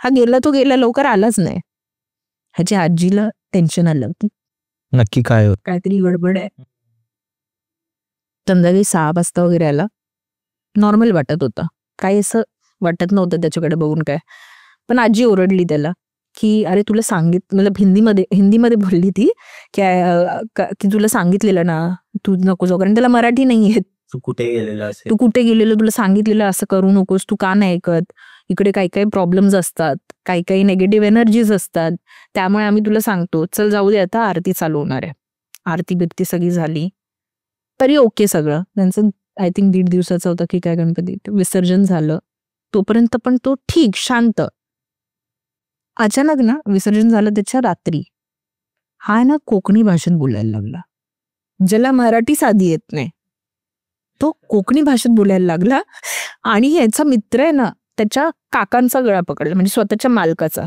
हा गेला तो गेला, लवकर आलाच नाही. ह्याच्या आजीला टेन्शन आलं की नक्की काय होत. काहीतरी गडबड आहे. संध्याकाळी 6 वाजता वगैरे आला. नॉर्मल वाटत होता, काही असं वाटत नव्हतं त्याच्याकडे बघून काय. पण आजी ओरडली त्याला की अरे तुला मतलब हिंदीमध्ये बोलली ती की तुला सांगितलेलं ना तू नको जाऊ, कारण त्याला मराठी नाही येत. तू कुठे गेलेलो तुला सांगितलेलं असं करू नकोस, तू का नाही ऐकत, इकडे काही काही प्रॉब्लेम्स असतात, काही काही नेगेटिव्ह एनर्जीज असतात, त्यामुळे आम्ही तुला सांगतो चल जाऊ दे, आता आरती चालू होणार आहे. आरती बिरती सगळी झाली तरी ओके सगळं. त्यांचं आय थिंक 1.5 दिवसाचा होता की काय गणपती, विसर्जन झालं तोपर्यंत पण तो ठीक शांत. अचानक ना विसर्जन झालं त्याच्या रात्री हा ना कोकणी भाषेत बोलायला लागला. ज्याला मराठी साधी येत नाही तो कोकणी भाषेत बोलायला लागला. आणि याचा मित्र आहे ना त्याच्या काकांचा गळा पकडला, म्हणजे स्वतःच्या मालकाचा,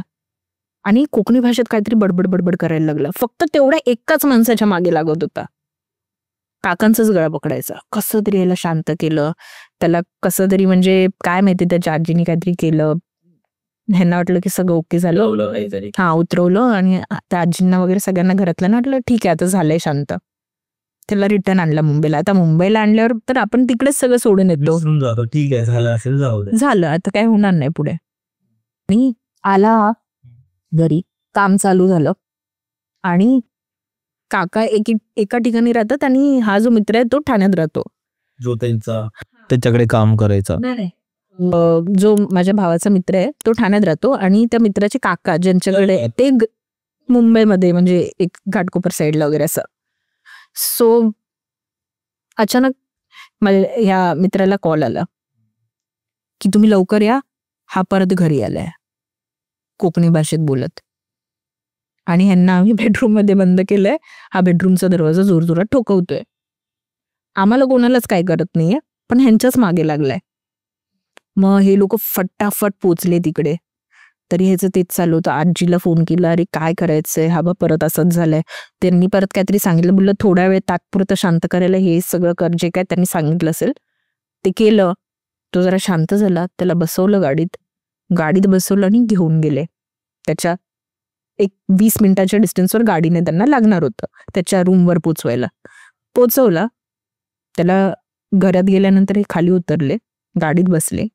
आणि कोकणी भाषेत काहीतरी बडबड बडबड करायला लागला. फक्त तेवढ्या एकाच माणसाच्या मागे लागत होता, काकांचाच गळा पकडायचा. कसं तरी याला शांत केलं, त्याला कसं तरी म्हणजे काय माहिती त्याच्या आजीने काहीतरी केलं. ह्यांना वाटलं की सगळं ओके झालं, हा उतरवलं आणि त्या आजींना वगैरे सगळ्यांना घरातल्या वाटलं ठीक आहे आता झालंय शांत. त्याला रिटर्न आणला मुंबईला. आता मुंबईला आणल्यावर तर आपण तिकडेच सगळं सोडून येतो, ठीक आहे झालं असेल जाऊ दे, झालं आता काय होणार नाही पुढे. आणि आला घरी, काम चालू झालं आणि काका एका ठिकाणी राहतात आणि हा जो मित्र आहे तो ठाण्यात राहतो, जो त्याच्याकडे काम करायचा. जो माझ्या भावाचा मित्र आहे तो ठाण्यात राहतो आणि त्या मित्राचे काका ज्यांच्याकडे ते मुंबईमध्ये म्हणजे एक घाटकोपर साईडला वगैरे असं. सो अचानक मला ह्या मित्राला कॉल आला की तुम्ही लवकर या, हा परत घरी आलाय कोकणी भाषेत बोलत. आणि ह्यांना आम्ही बेडरूम मध्ये बंद केलंय, हा बेडरूमचा दरवाजा जोरजोरात ठोकवतोय. आम्हाला कोणालाच काय करत नाहीये पण ह्यांच्याच मागे लागलाय. मग हे लोक फटाफट पोचले तिकडे, तरी ह्याचं तेच चालू होतं. आजीला फोन केला, अरे काय करायचंय, हा बा परत असंच झालंय. त्यांनी परत काहीतरी सांगितलं, बोललं थोड्या वेळ तात्पुरतं शांत करायला हे सगळं कर, जे काय त्यांनी सांगितलं असेल ते केलं. तो जरा शांत झाला, त्याला बसवलं गाडीत बसवलं आणि घेऊन गेले. त्याच्या एक 20 मिनिटाच्या डिस्टन्सवर गाडीने त्यांना लागणार होतं त्याच्या रूमवर पोचवला. त्याला घरात गेल्यानंतर हे खाली उतरले, गाडीत बसले.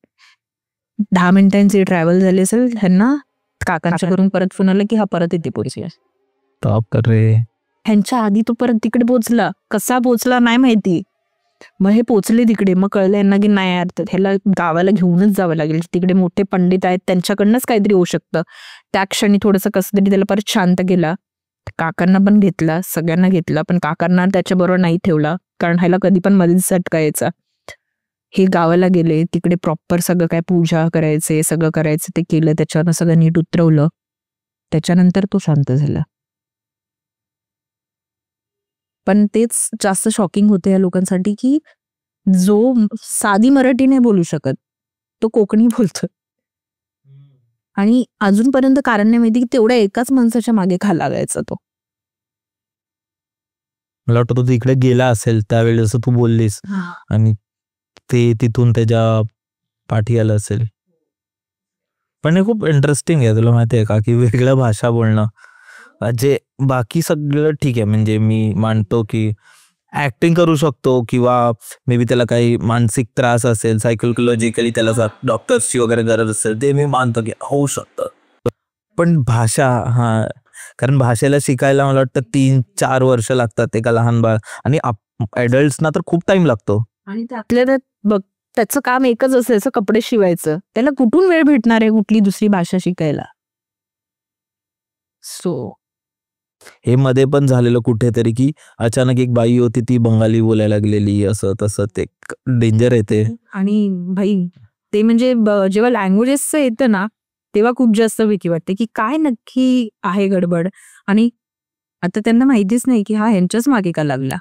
10 मिनिटांची ट्रॅव्हल झाली असेल, ह्यांना काकांच्या घरून परत फोन आला की हा परत इथे पोहोचला. ह्यांच्या आधी तो परत तिकडे पोहोचला, कसा पोहोचला नाही माहिती. मग हे पोहोचले तिकडे, मग कळलं यांना की नाही यार ह्याला गावाला घेऊनच जावं लागेल, तिकडे मोठे पंडित आहेत त्यांच्याकडनंच काहीतरी होऊ शकतं. त्या क्षणी थोडंसं कसं तरी त्याला परत शांत केला. काकांना पण घेतला, सगळ्यांना घेतला, पण काकांना त्याच्याबरोबर नाही ठेवला कारण ह्याला कधी पण मध्येच झटका यायचा. हे गावाला गेले, तिकडे प्रॉपर सगळं काय पूजा करायचे सगळं करायचं ते केलं, त्याच्यावर सगळं नीट उतरवलं. त्याच्यानंतर तो शांत झाला. पण तेच जास्त शॉकिंग होते या लोकांसाठी की जो साधी मराठी नाही बोलू शकत तो कोकणी बोलतो. आणि अजूनपर्यंत कारण नाही माहिती की तेवढ्या एकाच माणसाच्या मागे का लागायचा तो. मला वाटतं तो तिकडे गेला असेल त्यावेळी जसं तू बोललीस, आणि ते तिथून त्याच्या पाठी आलं असेल. पण हे खूप इंटरेस्टिंग आहे, तुला माहिती आहे का, की वेगळ्या भाषा बोलणं. जे बाकी सगळं ठीक आहे, म्हणजे मी मानतो की ऍक्टिंग करू शकतो किंवा मे बी त्याला काही मानसिक त्रास असेल, सायकोलॉजिकली त्याला डॉक्टर्सची वगैरे गरज असेल, ते मी मानतो की होऊ शकतं. पण भाषा, कारण भाषेला शिकायला मला वाटतं 3-4 वर्ष लागतात एका लहान बाळ, आणि ऍडल्ट्सना तर खूप टाइम लागतो. आणि त्यातल्या त्यात बघ त्याचं काम एकच असायचं, कपडे शिवायचं. त्याला कुठून वेळ भेटणार आहे कुठली दुसरी भाषा शिकायला. सो हे मध्ये पण झालेलं कुठेतरी की अचानक एक बाई होती ती बंगाली बोलायला लागलेली, असं तसं. ते डेंजर आहे ते. आणि भाई ते म्हणजे जेव्हा लँग्वेजेसचं येतं ना तेव्हा खूप जास्त भीती वाटते की काय नक्की आहे गडबड. आणि आता त्यांना माहितीच नाही की हा ह्यांच्याच मागे का लागला.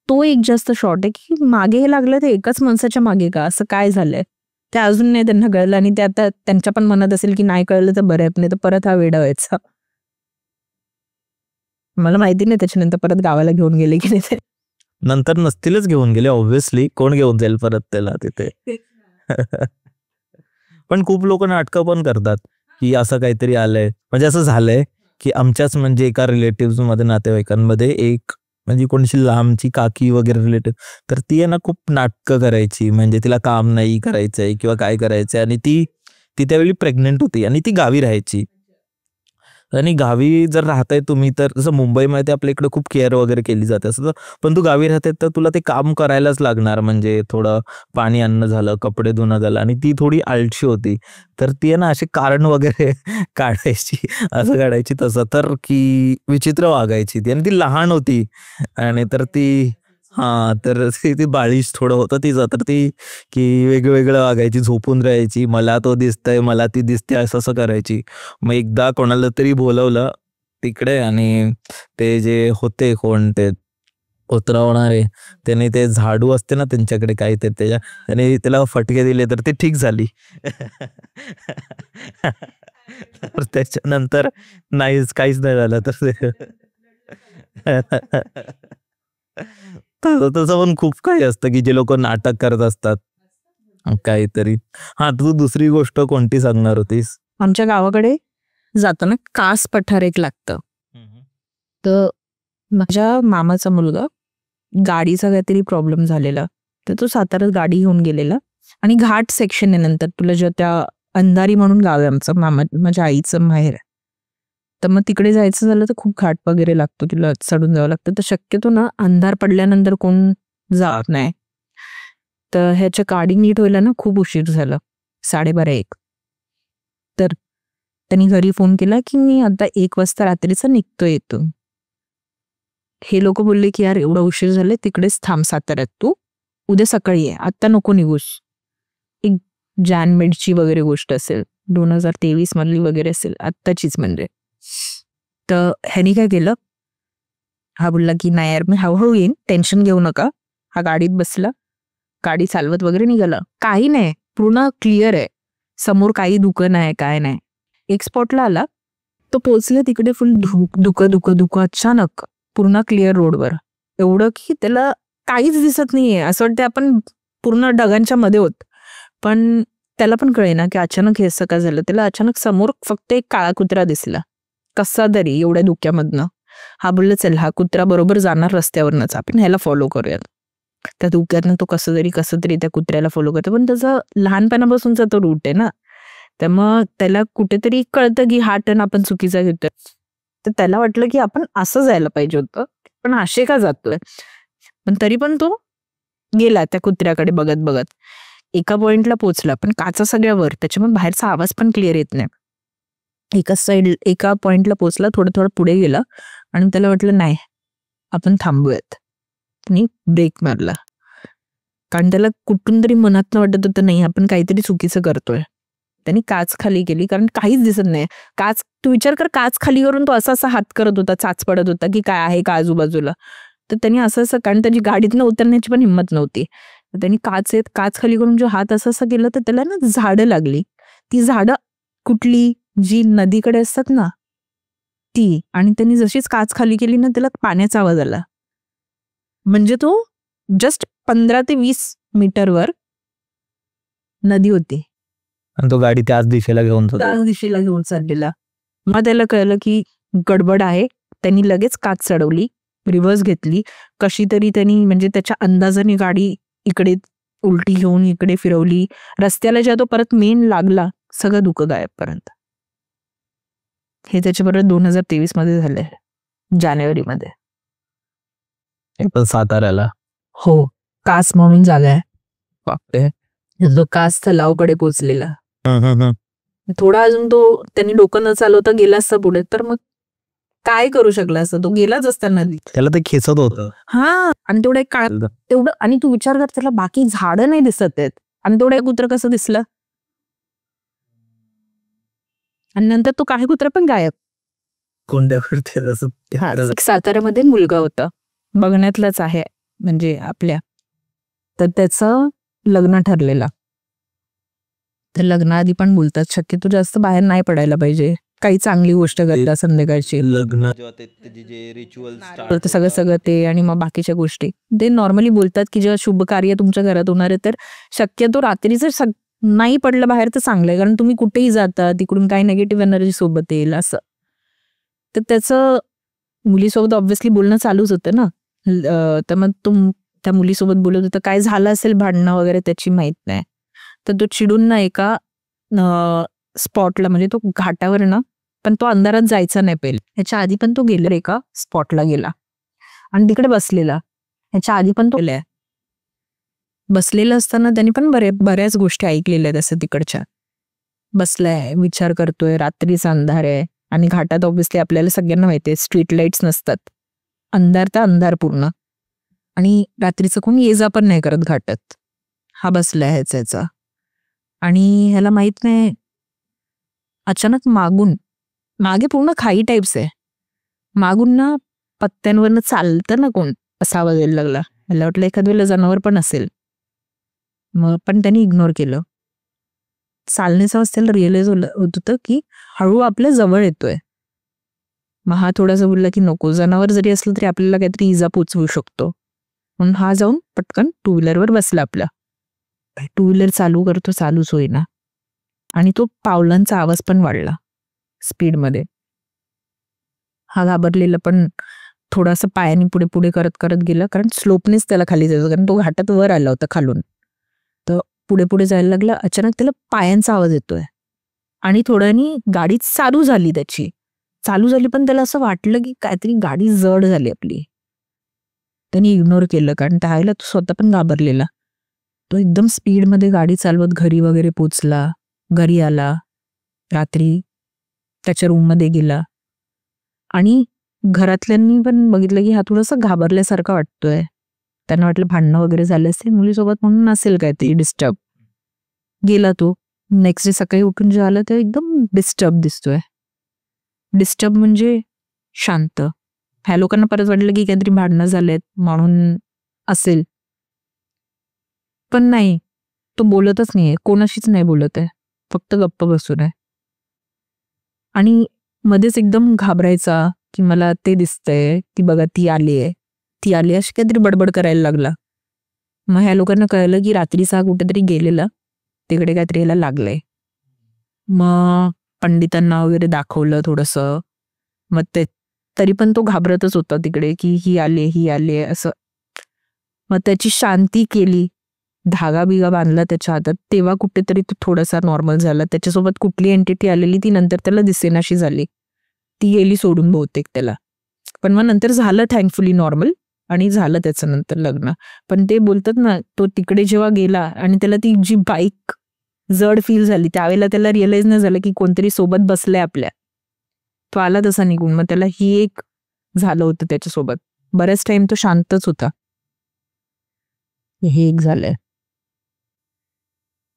तो एक जास्त शॉर्ट आहे की मागे हे लागलं ते एकाच माणसाच्या मागे का, असं काय झालंय ते अजून नाही त्यांना कळलं, आणि ते आता त्यांच्या पण मनात असेल की नाही कळलं तर बरं आहे, नाही तर परत हा वेडा व्हायचा. मला माहिती नाही त्याच्यानंतर परत गावाला घेऊन गेले की नाही ते. नंतर नसतीलच घेऊन गेले ऑब्व्हियसली, कोण घेऊन जाईल परत त्याला तिथे. पण खूप लोक नाटकं पण करतात की असं काहीतरी आलंय. म्हणजे असं झालंय की आमच्याच म्हणजे एका रिलेटिव्ह मध्ये, नातेवाईकांमध्ये एक म्हणजे कोणीशी लांबची काकी वगैरे रिलेटिव्ह, तर ती आहे ना खूप नाटकं करायची. म्हणजे तिला काम नाही करायचंय किंवा काय करायचंय, आणि ती त्यावेळी प्रेग्नेंट होती आणि ती गावी राहायची. आणि गावी जर राहताय तुम्ही, तर जसं मुंबईमध्ये आपल्या इकडे खूप केअर वगैरे केली जाते असं, पण तू गावी राहते तर तुला ते काम करायलाच लागणार. म्हणजे थोडं पाणी आणणं झालं, कपडे धुणं झालं, आणि ती थोडी आळशी होती, तर ती आहे ना असे कारण वगैरे काढायची, असं काढायची तसं, तर की विचित्र वागायची ती. आणि ती लहान होती, आणि तर ती तर ती बाळीश थोडं होतं तिचं, तर ती की वेगवेगळं वागायची, झोपून राहायची, मला तो दिसतंय, मला ती दिसते, असं असं करायची. मग एकदा कोणाला तरी बोलवलं तिकडे, आणि ते जे होते कोण ते उतरवणारे, त्याने ते झाडू असते ना त्यांच्याकडे काही, ते त्याने त्याला फटके दिले तर ते ठीक झाली. तर त्याच्यानंतर नाहीच, काहीच नाही झालं. तर तसं पण खूप काही असतं की जे लोक नाटक करत असतात काहीतरी. तू दुसरी गोष्ट कोणती सांगणार होतीस? आमच्या गावाकडे जाताना कास पठार एक लागतं. तर माझ्या मामाचा मुलगा, गाडीचा काहीतरी प्रॉब्लेम झालेला, तर तो साताऱ्यात गाडी घेऊन गेलेला, आणि घाट सेक्शन आहे. नंतर तुला जे त्या अंधारी म्हणून गाव आहे आमचं, माझ्या आईचं माहेर. तर मग तिकडे जायचं झालं तर खूप घाट वगैरे लागतो, तुला चढून जावं लागतं. तर शक्यतो ना अंधार पडल्यानंतर कोण जात नाही. तर ह्याच्या गाडी नीट व्हायला ना खूप उशीर झाला, 12:30-1. तर त्यांनी घरी फोन केला की मी आता 1 वाजता रात्रीचा निघतोय इथून. हे लोक बोलले की यार एवढा उशीर झाले, तिकडेच थांब साताऱ्यात, तू उद्या सकाळी आहे, आता नको निघूस. एक जानमेडची वगैरे गोष्ट असेल, 2023 मधली वगैरे असेल, आत्ताचीच म्हणजे. तर ह्यानी काय केलं, हा बोलला की नाही यार मी हळूहळू येईन, टेन्शन घेऊ नका. हा गाडीत बसला, गाडी चालवत वगैरे निघाला. काही नाही, पूर्ण क्लिअर आहे, समोर काही धुकं नाही, काय नाही. एक स्पॉटला आला, तो पोहोचला तिकडे, फुल धुकं अचानक पूर्ण क्लिअर रोडवर, एवढं की त्याला काहीच दिसत नाहीये, असं वाटतं आपण पूर्ण ढगांच्या मध्ये होत. पण त्याला पण कळेना की अचानक हे असं का झालं. त्याला अचानक समोर फक्त एक काळा कुत्रा दिसला, कसा तरी एवढ्या धुक्यामधनं. हा बोलला चल, हा कुत्रा बरोबर जाणार रस्त्यावरनच, आपण ह्याला फॉलो करूयात. त्या धुक्यातनं तो कसं तरी त्या कुत्र्याला फॉलो करतो, पण त्याचा लहानपणापासूनचा तो रूट आहे ना, तर मग त्याला कुठेतरी कळतं की हा टर्न आपण चुकीचा घेतोय. तर त्याला वाटलं की आपण असं जायला पाहिजे होतं, पण असे का जातोय. पण तरी पण तो गेला त्या कुत्र्याकडे बघत बघत. एका पॉइंटला पोहोचला, पण काचा सगळ्यावर, त्याच्यामुळे बाहेरचा आवाज पण क्लिअर येत नाही. एका पॉइंटला पोहोचला, थोडं पुढे गेला, आणि त्याला वाटलं नाही आपण थांबूयात. त्यांनी ब्रेक मारला, कारण त्याला कुठून तरी मनातनं वाटत होतं नाही आपण काहीतरी चुकीचं करतोय. त्यांनी काच खाली केली, कारण काहीच दिसत नाही. काच, तू विचार कर, काच खाली करून तो असा हात करत होता, चाच पडत होता की काय आहे का आजूबाजूला. तर त्यांनी असं, कारण त्याची गाडीतनं उतरण्याची पण हिंमत नव्हती, त्यांनी काच खाली करून जो हात असं केलं, तर त्याला ना झाडं लागली. ती झाडं कुठली, जी नदीकडे असतात ना ती, आणि त्यांनी जशीच काच खाली केली ना, त्याला पाण्याचा आवाज आला. म्हणजे तो जस्ट 15 ते 20 मीटरवर नदी होती, आणि तो गाडी त्याच दिशेला घेऊन चाललेला. मग त्याला कळलं की गडबड आहे. त्यांनी लगेच काच चढवली, रिव्हर्स घेतली, कशी तरी त्यांनी, म्हणजे त्याच्या अंदाजाने गाडी इकडे उलटी घेऊन इकडे फिरवली. रस्त्याला जेव्हा तो परत मेन लागला, सगळं धुकं गायबपर्यंत. हे त्याच्याबरोबर 2023 मध्ये झालंय, जानेवारीमध्ये. साताऱ्याला. हो, कास म्हणून जागा आहे, जो कास तलावकडे पोचलेला. थोडा अजून तो त्यांनी डोकं न चालवता गेला असता पुढे, तर मग काय करू शकला असता, तो गेलाच असता नदी. त्याला ते खेचत होतं. आणि तेवढं एक तेवढं, आणि तू विचार कर, त्याला बाकी झाडं नाही दिसत आहेत, आणि तेवढं एक कुत्र कसं दिसलं. आणि नंतर तो काही कुत्रा पण गायब. कोणत्या साताऱ्यामध्ये मुलगा होता, बघण्यातलाच आहे म्हणजे आपल्या, तर त्याचं लग्न ठरलेला. तर लग्नाआधी पण बोलतात शक्यतो जास्त बाहेर नाही पडायला पाहिजे, काही चांगली गोष्ट करता संध्याकाळची. लग्न तर सगळं सगळं ते आणि मग बाकीच्या गोष्टी ते नॉर्मली बोलतात की जेव्हा शुभ कार्य तुमच्या घरात होणार आहे तर शक्यतो रात्रीचं नाही पडलं बाहेर तर चांगलं आहे, कारण तुम्ही कुठेही जाता तिकडून काही निगेटिव्ह एनर्जी सोबत येईल असं. तर त्याचं मुलीसोबत ऑब्व्हियसली बोलणं चालूच होतं ना. तर मग त्या मुलीसोबत बोलत होतं, काय झालं असेल भांडणं वगैरे त्याची माहित नाही. तर तो चिडून ना एका स्पॉटला, म्हणजे तो घाटावर ना, पण तो अंधारात जायचा नाही पहिले, ह्याच्या आधी पण तो गेला एका स्पॉटला गेला आणि तिकडे बसलेला. ह्याच्या आधी पण तो गेलाय. बसलेलं असताना त्यांनी पण बऱ्याच गोष्टी ऐकलेल्या आहेत असं तिकडच्या. बसलाय, विचार करतोय, रात्रीचा अंधार आहे आणि घाटात ऑब्व्हियसली आपल्याला सगळ्यांना माहिती आहे स्ट्रीट लाईट्स नसतात, अंधार तर अंधार पूर्ण, आणि रात्रीचं कोणी ये जा पण नाही करत घाटात. हा बसलाय ह्याचा आणि ह्याला माहित नाही, अचानक मागे पूर्ण खाई टाईप्स आहे, मागून ना पत्त्यांवरनं चालतं ना कोण असा आवाज यायला लागला. मला वाटलं एखाद वेळेला जनावर पण असेल, मग पण त्यांनी इग्नोर केलं. चालण्याचा आवाज त्याला रिअलाइज होत होतं की हळू आपल्या जवळ येतोय. मग हा थोडासा बोलला की नको, जनावर जरी असलं तरी आपल्याला काहीतरी इजा पोचवू शकतो, म्हणून हा जाऊन पटकन 2 व्हीलरवर बसला. आपला 2 व्हीलर चालू करतो, चालूच होईना, आणि तो पावलांचा आवाज पण वाढला स्पीडमध्ये. हा घाबरलेला पण थोडासा पायाने पुढे पुढे करत करत गेला, कारण स्लोपनेच त्याला खाली जायचं, कारण तो घाटात वर आला होता खालून. तर पुढे पुढे जायला लागला. अचानक त्याला पायांचा आवाज येतोय आणि थोड्यानी गाडी चालू झाली, पण त्याला असं वाटलं की काहीतरी गाडी जड झाली आपली. त्यांनी इग्नोर केलं, कारण त्यावेळेला तो स्वतः पण घाबरलेला. तो एकदम स्पीडमध्ये गाडी चालवत घरी वगैरे पोचला. घरी आला, रात्री त्याच्या रूममध्ये गेला आणि घरातल्यांनी पण बघितलं की हा थोडासा घाबरल्यासारखा वाटतोय. त्यांना वाटलं भांडणं वगैरे झाले असतील मुलीसोबत म्हणून नसेल काय ते डिस्टर्ब. गेला तो. नेक्स्ट डे सकाळी उठून जे आलं ते एकदम डिस्टर्ब दिसतोय. डिस्टर्ब म्हणजे शांत. ह्या लोकांना परत वाटलं की काहीतरी भांडणं झालेत म्हणून असेल, पण नाही, तो बोलतच नाहीये, कोणाशीच नाही बोलत आहे, फक्त गप्प बसून आहे. आणि मध्येच एकदम घाबरायचा की मला ते दिसतंय, ती बघा ती आली आहे अशी काहीतरी बडबड करायला लागला. मग ह्या लोकांना कळलं की रात्रीचा कुठेतरी गेलेला, तिकडे काहीतरी याला लागलंय. मग पंडितांना वगैरे दाखवलं थोडंसं. मग ते तरी पण तो घाबरतच होता तिकडे की ही आली असं. मग त्याची शांती केली, धागा बिगा बांधला त्याच्या हातात, तेव्हा कुठेतरी तो थोडासा नॉर्मल झाला. त्याच्यासोबत कुठली एंटिटी आलेली ती नंतर त्याला दिसेनाशी झाली, ती गेली सोडून बहुतेक त्याला. पण मग नंतर झालं थँकफुली नॉर्मल आणि झालं त्याचं नंतर लग्न. पण ते बोलतात ना, तो तिकडे जेव्हा गेला आणि त्याला ती जी बाईक जड फील झाली, त्यावेळेला त्याला रिअलाइज नाही झालं की कोणतरी सोबत बसलंय आपल्या. तो आला तसा निघून. मग त्याला ही एक झालं होतं त्याच्यासोबत. बऱ्याच टाइम तो शांतच होता. हे एक झालंय.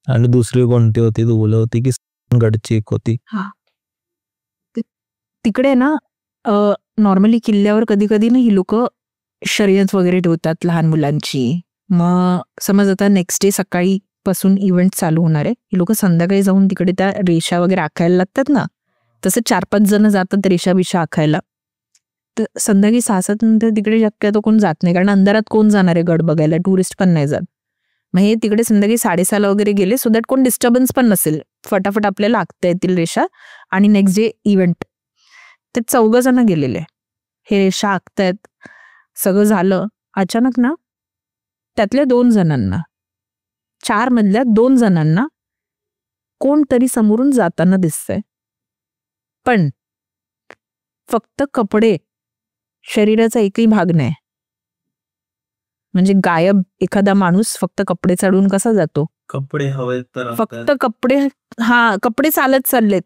आणि दुसरी कोणती होती तू बोलत होती की गडची एक होती? हा, तिकडे ना नॉर्मली किल्ल्यावर कधी कधी ना ही लोक शर्यत वगैरे ठेवतात लहान मुलांची. मग समज आता नेक्स्ट डे सकाळी पासून इव्हेंट चालू होणार आहे, ही लोक संध्याकाळी जाऊन तिकडे त्या रेषा वगैरे आखायला लागतात ना, तसं 4-5 जण जातात रेषा बिषा आखायला. तर संध्याकाळी 6-7 नंतर तिकडे शक्यतो कोण जात नाही, कारण अंधारात कोण जाणार आहे गड बघायला, टुरिस्ट पण नाही जात. मग हे तिकडे संध्याकाळी 6:30 वगैरे गेले, सो दॅट कोण डिस्टर्बन्स पण नसेल, फटाफट आपल्याला आखता येतील रेषा आणि नेक्स्ट डे इव्हेंट. ते 4 जण गेलेले, हे रेषा आखतायत, सगळं झालं. अचानक ना त्यातल्या 2 जणांना, 4 मधल्या 2 जणांना कोणतरी समोरून जाताना दिसतंय, पण फक्त कपडे, शरीराचा एकही भाग नाही. म्हणजे गायब एखादा माणूस फक्त कपडे चढून कसा जातो, कपडे हवे तर फक्त कपडे. कपडे चालत चाललेत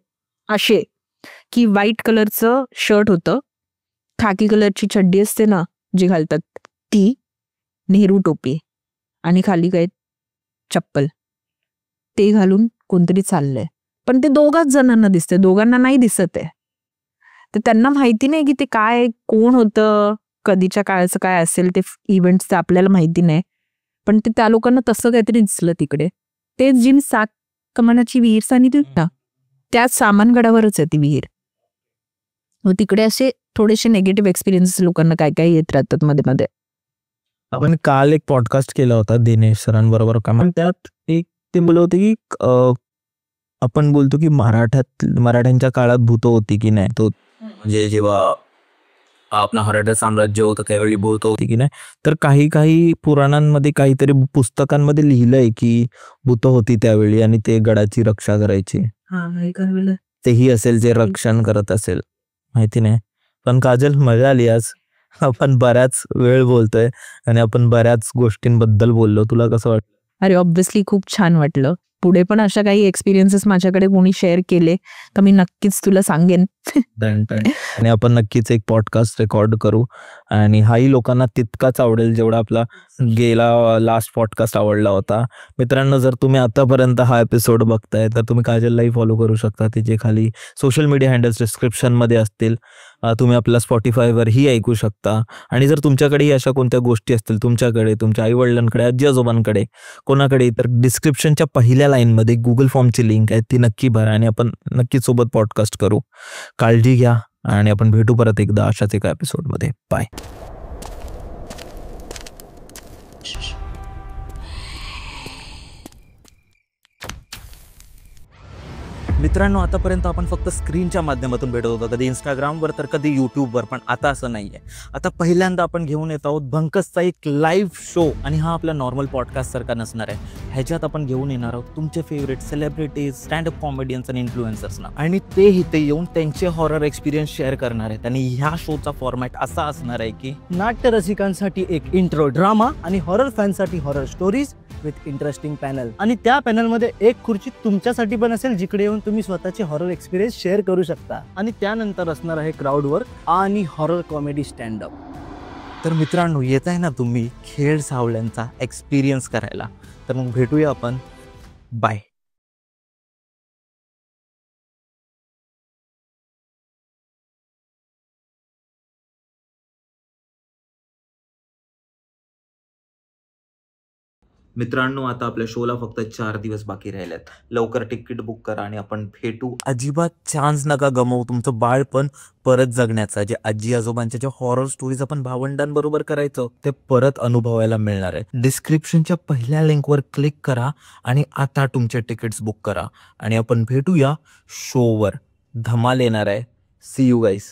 असे, की व्हाईट कलरचं शर्ट होतं, खाकी कलरची चड्डी असते ना जी घालतात ती, नेहरू टोपी आणि खाली काय चप्पल, ते घालून कोणतरी चाललंय. पण ते 2 जणांना दिसते, 2 नाही दिसत आहे. तर त्यांना माहिती नाही की ते काय, कोण होतं, कधीच्या काळाचं काय असेल ते इव्हेंट्स, ते आपल्याला माहिती नाही. पण ते त्या लोकांना तसं काहीतरी दिसलं तिकडे. ते जीन्स कमानाची विहीर सांगितली ना, त्याच सामानगडावरच आहे ती विहीर. मग तिकडे असे थोडेसे निगेटिव्ह एक्सपिरियन्सेस लोकांना काय काय येत राहतात मध्ये मध्ये. आपण काल एक पॉडकास्ट केला होता दिनेश सरांबरोबर का, त्यात एक ते बोलत होते की आपण बोलतो की मराठ्यांच्या काळात भूत होती की नाही, तो म्हणजे जेव्हा आपलं मराठा साम्राज्य होतं त्यावेळी भूत होती की नाही. तर काही पुराणांमध्ये काहीतरी पुस्तकांमध्ये लिहिलंय की भूत होती त्यावेळी आणि ते गडाची रक्षा करायची. तेही असेल जे रक्षण करत असेल, माहिती नाही. पण काजल, मजा आली आज. आपण बऱ्याच वेळ बोलतोय आणि आपण बऱ्याच गोष्टींबद्दल बोललो. तुला कसं वाटलं? अरे ऑब्व्हियसली खूप छान वाटलं. पुढे पण अशा काही एक्सपिरियन्सेस माझ्याकडे कोणी शेअर केले तर मी नक्कीच तुला सांगेन. आणि आपण नक्कीच एक पॉडकास्ट रेकॉर्ड करू आणि हाही लोकांना तितकाच आवडेल जेवढा आपला गेला लास्ट पॉडकास्ट आवडला होता. मित्रांनो, जर तुम्ही आतापर्यंत हा एपिसोड बघताय तर तुम्ही काजललाही फॉलो करू शकता. तिचे खाली सोशल मीडिया हँडल्स डिस्क्रिप्शनमध्ये असतील. तुम्ही आपल्या स्पॉटिफायवरही ऐकू शकता. आणि जर तुमच्याकडेही अशा कोणत्या गोष्टी असतील, तुमच्याकडे, तुमच्या आईवडिलांकडे, आजी आजोबांकडे, कोणाकडे, तर डिस्क्रिप्शनच्या पहिल्या लाईनमध्ये गुगल फॉर्मची लिंक आहे, ती नक्की भरा आणि आपण नक्कीच सोबत पॉडकास्ट करू. काळजी घ्या आणि आपण भेटू परत एकदा अशाच एका एपिसोडमध्ये. बाय. मित्रांनो, आतापर्यंत आपण फक्त स्क्रीनच्या माध्यमातून भेटत होतो, कधी इंस्टाग्रामवर तर कधी यूट्यूबवर. पण आता असं नाही आहे. आता पहिल्यांदा आपण घेऊन येत आहोत भंकसचा एक लाईव्ह शो. आणि हा आपला नॉर्मल पॉडकास्ट सारखा नसणार आहे. ह्याच्यात आपण घेऊन येणार आहोत तुमचे फेवरेट सेलिब्रिटीज, स्टँडअप कॉमेडियन्स आणि इन्फ्लुएन्सर्सना, आणि ते इथे येऊन त्यांचे हॉरर एक्सपिरियन्स शेअर करणार आहेत. आणि ह्या शोचा फॉर्मॅट असा असणार आहे की नाट्य रसिकांसाठी एक इंट्रो ड्रामा आणि हॉरर फॅनसाठी horror stories with interesting panel. आणि त्या पॅनलमध्ये एक खुर्ची तुमच्यासाठी पण असेल, जिकडे येऊन तुम्ही स्वतःचे हॉरर एक्सपिरियन्स शेअर करू शकता. आणि त्यानंतर असणार आहे क्राऊड वर्क आणि हॉरर कॉमेडी स्टँडअप. तर मित्रांनो, येत आहे ना तुम्ही खेळ सावल्यांचा एक्सपिरियन्स करायला. तर मग भेटूया आपण. बाय. मित्रांनो, आता आपल्या शोला फक्त 4 दिवस बाकी राहिलेत. लवकर तिकीट बुक करा आणि आपण भेटू. अजिबात चान्स नका गमवू तुमचं बाळपण परत जगण्याचा. जे आजी आजोबांच्या ज्या हॉरर स्टोरीज आपण भावंडांबरोबर करायचो ते परत अनुभवायला मिळणार आहे. डिस्क्रिप्शनच्या पहिल्या लिंकवर क्लिक करा आणि आता तुमचे तिकीट्स बुक करा आणि आपण भेटूया शोवर. धमाल येणार आहे. See you guys.